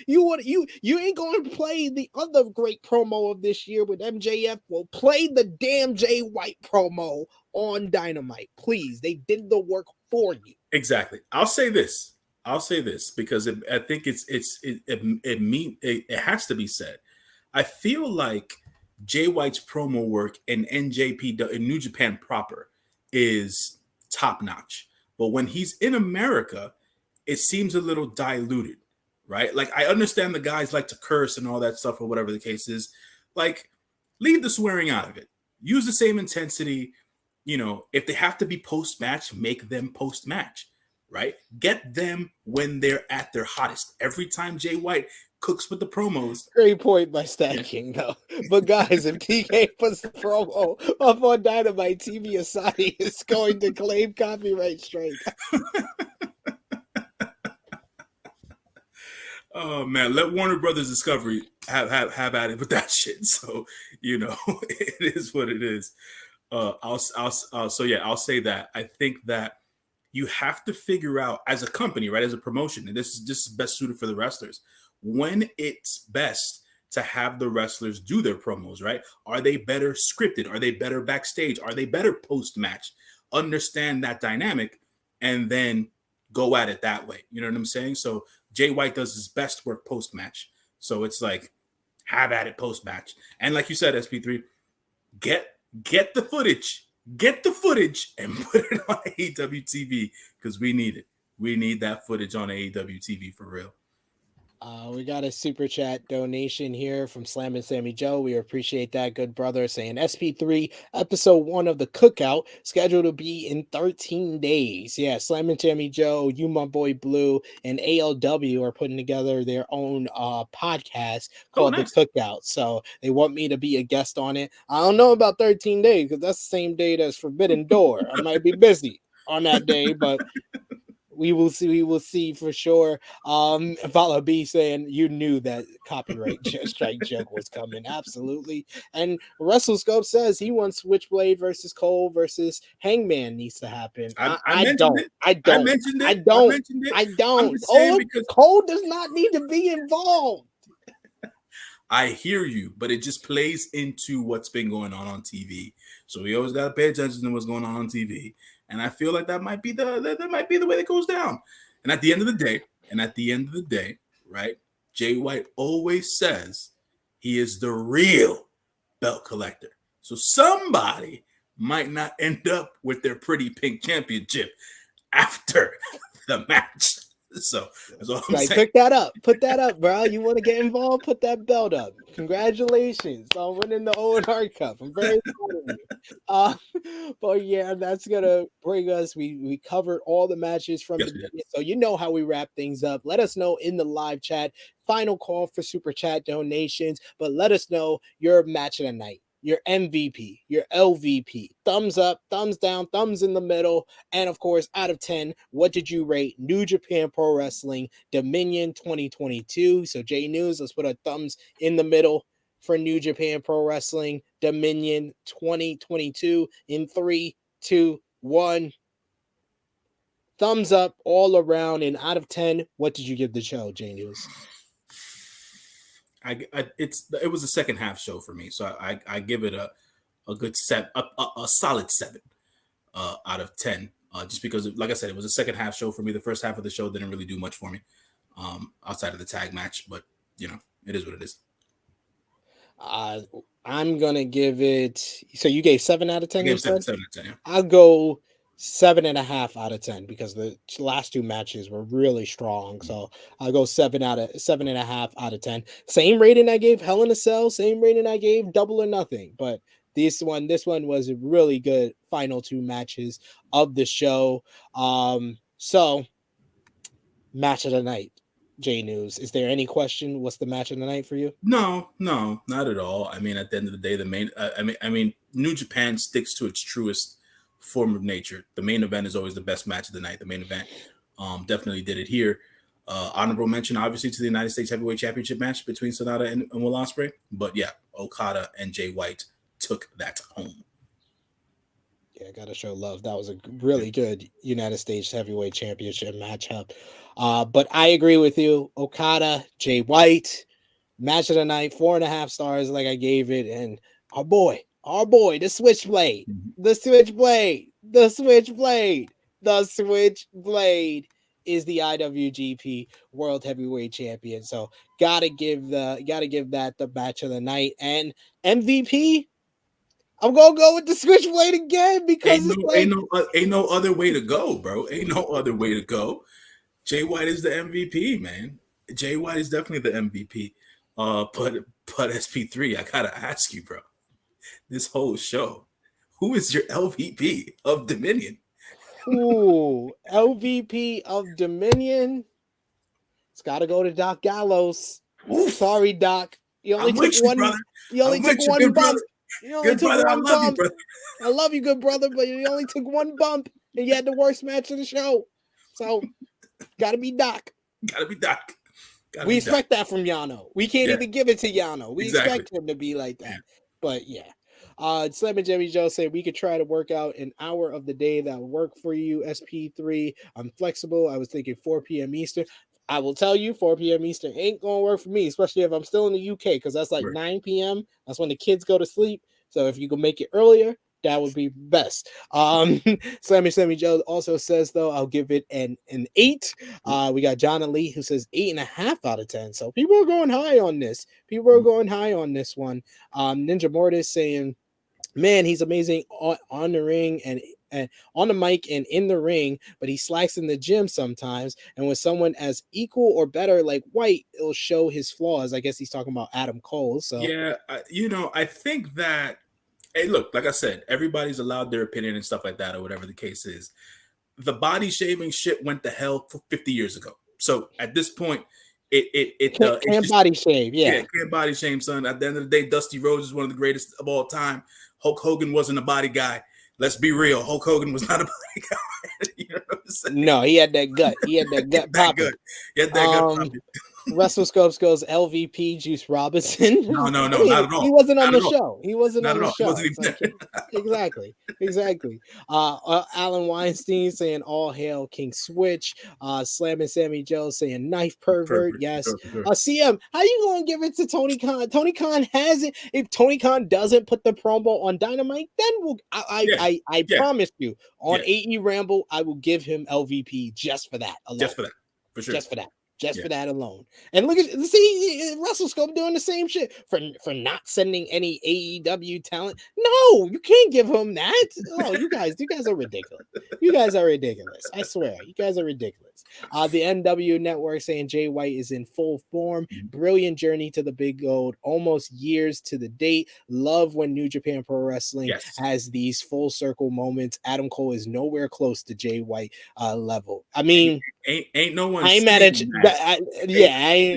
You ain't going to play the other great promo of this year with MJF. Well, play the damn Jay White promo on Dynamite, please. They did the work for you. Exactly. I'll say this because I think it has to be said. I feel like Jay White's promo work in NJPW in New Japan proper is top notch, but when he's in America, it seems a little diluted, right? Like, I understand the guys like to curse and all that stuff or whatever the case is. Like, leave the swearing out of it. Use the same intensity. If they have to be post-match, make them post-match, right? Get them when they're at their hottest. Every time Jay White cooks with the promos. Great point by Stat King, though. But guys, if TK puts the promo up on Dynamite, TV Asadi is going to claim copyright strike. Oh man, let Warner Brothers Discovery have at it with that shit. So it is what it is. I'll say that I think that you have to figure out as a company, right, as a promotion, and this is best suited for the wrestlers, when it's best to have the wrestlers do their promos, right? Are they better scripted? Are they better backstage? Are they better post-match? Understand that dynamic and then go at it that way. You know what I'm saying? So Jay White does his best work post-match. So it's like, have at it post-match. And like you said, SP3, get the footage. Get the footage and put it on AEW TV because we need it. We need that footage on AEW TV for real. We got a super chat donation here from Slam and Sammy Joe. We appreciate that, good brother, saying SP3 episode 1 of the Cookout scheduled to be in 13 days. Yeah, Slam and Sammy Joe, you, my boy Blue, and ALW are putting together their own podcast called The Cookout. So they want me to be a guest on it. I don't know about 13 days because that's the same day as Forbidden Door. I might be busy on that day, but we will see for sure. Vala B saying you knew that copyright strike joke was coming. Absolutely. And WrestleScope says he wants Switchblade versus Cole versus Hangman needs to happen. I don't. Cole does not need to be involved. I hear you, but it just plays into what's been going on TV. So we always got to pay attention to what's going on TV. And I feel like that might be the way that goes down. And at the end of the day, right? Jay White always says he is the real belt collector. So somebody might not end up with their pretty pink championship after the match. So that's all I'm saying. Put that up, bro. You want to get involved? Put that belt up. Congratulations on winning the Owen Hart Cup. I'm very proud of you. But yeah, that's gonna bring us. We covered all the matches from the beginning, so you know how we wrap things up. Let us know in the live chat. Final call for super chat donations, but let us know your match of the night. your MVP, your LVP. Thumbs up, thumbs down, thumbs in the middle. And of course, out of 10, what did you rate New Japan Pro Wrestling Dominion 2022? So, J News, let's put our thumbs in the middle for New Japan Pro Wrestling Dominion 2022 in 3, 2, 1. Thumbs up all around. And out of 10, what did you give the show, J News? It was a second half show for me, so I give it a good a solid 7 out of 10. Just because, like I said, it was a second half show for me. The first half of the show didn't really do much for me, outside of the tag match. But it is what it is. I'm gonna give it. So you gave 7 out of 10. I gave You said 7 out of 10. Yeah. I'll go 7.5 out of 10 because the last 2 matches were really strong. So I'll go 7.5 out of 10. Same rating I gave Hell in a Cell. Same rating I gave Double or Nothing. But this one was a really good final 2 matches of the show. So match of the night. J News. Is there any question? What's the match of the night for you? No, not at all. I mean, at the end of the day, the main. I mean, New Japan sticks to its truest form of nature. The main event is always the best match of the night. The main event, definitely did it here. Honorable mention, obviously, to the United States Heavyweight Championship match between Sonata and Will Ospreay. But yeah, Okada and Jay White took that home. Yeah, I gotta show love. That was a really good United States Heavyweight Championship matchup. But I agree with you. Okada, Jay White, match of the night, 4.5 stars, like I gave it. And our boy, the Switchblade, the Switchblade is the IWGP World Heavyweight Champion. So gotta give that the match of the night. And MVP, I'm gonna go with the Switchblade again because ain't no other way to go, bro. Ain't no other way to go. Jay White is the MVP, man. Jay White is definitely the MVP. But SP3, I gotta ask you, bro. This whole show, who is your LVP of Dominion? Ooh, LVP of Dominion. It's gotta go to Doc Gallows. Oof. Sorry, Doc. You only took one. You only took one bump. You only took one bump. I love you, good brother, but you only took one bump and you had the worst match of the show. So, gotta be Doc. We expect that from Yano. We can't even give it to Yano. We expect him to be like that. Yeah. But yeah. Slim and Jimmy Joe say we could try to work out an hour of the day that will work for you. SP3. I'm flexible. I was thinking 4 p.m. Eastern. I will tell you, 4 p.m. Eastern ain't gonna work for me, especially if I'm still in the UK, because that's like 9 p.m. That's when the kids go to sleep. So if you can make it earlier, that would be best. Sammy Joe also says, though, I'll give it an 8. We got John Ali who says 8.5 out of 10. So people are going high on this. People are going high on this one. Ninja Mortis saying, man, he's amazing on the ring and on the mic and in the ring, but he slacks in the gym sometimes. And when someone as equal or better like White, it'll show his flaws. I guess he's talking about Adam Cole. So yeah, I think that, hey, look, like I said, everybody's allowed their opinion and stuff like that, or whatever the case is. The body shaming shit went to hell 50 years ago. So at this point, can't body shame. Yeah, can't body shame, son. At the end of the day, Dusty Rhodes is one of the greatest of all time. Hulk Hogan wasn't a body guy. Let's be real. Hulk Hogan was not a body guy. You know what I'm saying? No, he had that gut. He had that gut popping. He had that gut popping. WrestleScopes goes LVP Juice Robinson. No, not at all. He wasn't on the show. He wasn't on the show. Exactly. Alan Weinstein saying all hail King Switch. Slamming Sammy Joe saying knife pervert. Yes. CM, how you gonna give it to Tony Khan? Tony Khan has it. If Tony Khan doesn't put the promo on Dynamite, then I promise you on AE Ramble, I will give him LVP just for that alone. Just for that. For sure. Just for that. For that alone. And look at WrestleScope doing the same shit for not sending any AEW talent. No, you can't give him that. Oh, you guys are ridiculous. You guys are ridiculous. I swear, you guys are ridiculous. The NW Network saying Jay White is in full form. Brilliant journey to the big gold. Almost years to the date. Love when New Japan Pro Wrestling has these full circle moments. Adam Cole is nowhere close to Jay White level. I mean, ain't no one. I ain't mad at you. I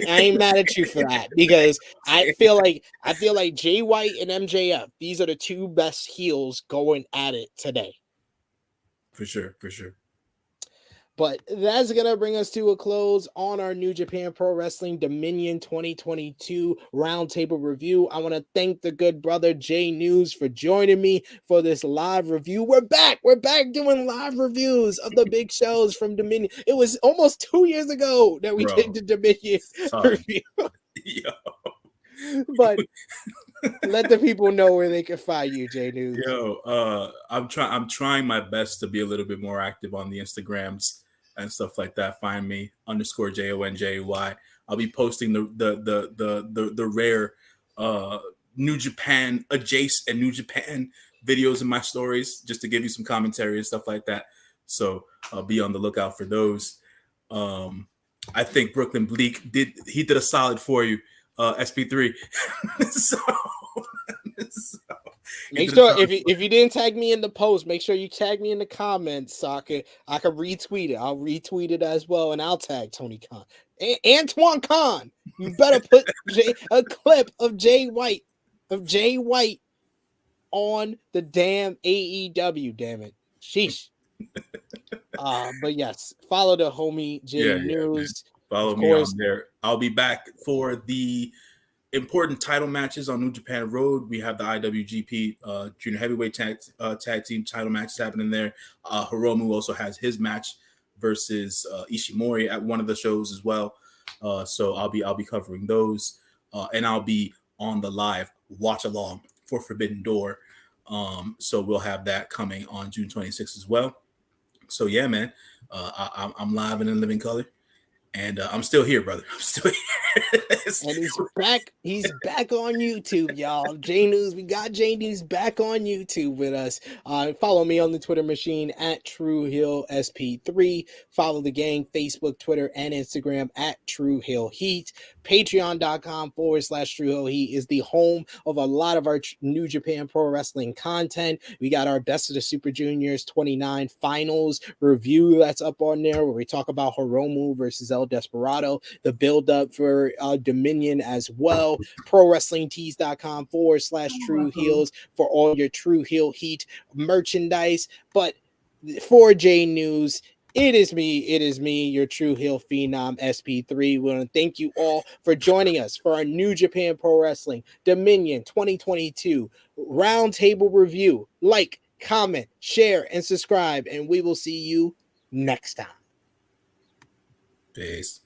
ain't mad at you for that, because I feel like Jay White and MJF, these are the two best heels going at it today. For sure, for sure. But that's going to bring us to a close on our New Japan Pro Wrestling Dominion 2022 Roundtable review. I want to thank the good brother Jay News for joining me for this live review. We're back doing live reviews of the big shows from Dominion. It was almost 2 years ago that we did the Dominion review. But let the people know where they can find you, Jay News. I'm trying my best to be a little bit more active on the Instagrams and stuff like that. Find me _JONJY. I'll be posting the rare New Japan adjacent and New Japan videos in my stories, just to give you some commentary and stuff like that. So be on the lookout for those. I think Brooklyn Bleak did a solid for you, SP3. so make sure if you didn't tag me in the post, make sure you tag me in the comments so I can retweet it. I'll retweet it as well, and I'll tag Tony Khan. Antoine Khan, you better put a clip of Jay White on the damn AEW, damn it. Sheesh. But yes, follow the homie Jay News. Follow me on there. I'll be back for the important title matches on New Japan Road. We have the IWGP Junior Heavyweight tag team title matches happening there. Hiromu also has his match versus Ishimori at one of the shows as well. So I'll be covering those, and I'll be on the live watch along for Forbidden Door. So we'll have that coming on June 26th as well. So yeah, man, I'm live and in living color. And I'm still here, brother. I'm still here. And he's back. He's back on YouTube, y'all. J News. We got J News back on YouTube with us. Follow me on the Twitter machine at TrueHillSP3. Follow the gang, Facebook, Twitter, and Instagram at TrueHillHeat. Patreon.com/TrueHillHeat is the home of a lot of our New Japan Pro Wrestling content. We got our Best of the Super Juniors 29 finals review that's up on there, where we talk about Hiromu versus El Desperado, the build up for Dominion as well. ProWrestlingTees.com/True Heels for all your True Heel Heat merchandise. But for J News, it is me, your True Heel Phenom SP3. We want to thank you all for joining us for our New Japan Pro Wrestling Dominion 2022 Roundtable review. Like, comment, share, and subscribe, and we will see you next time. Peace.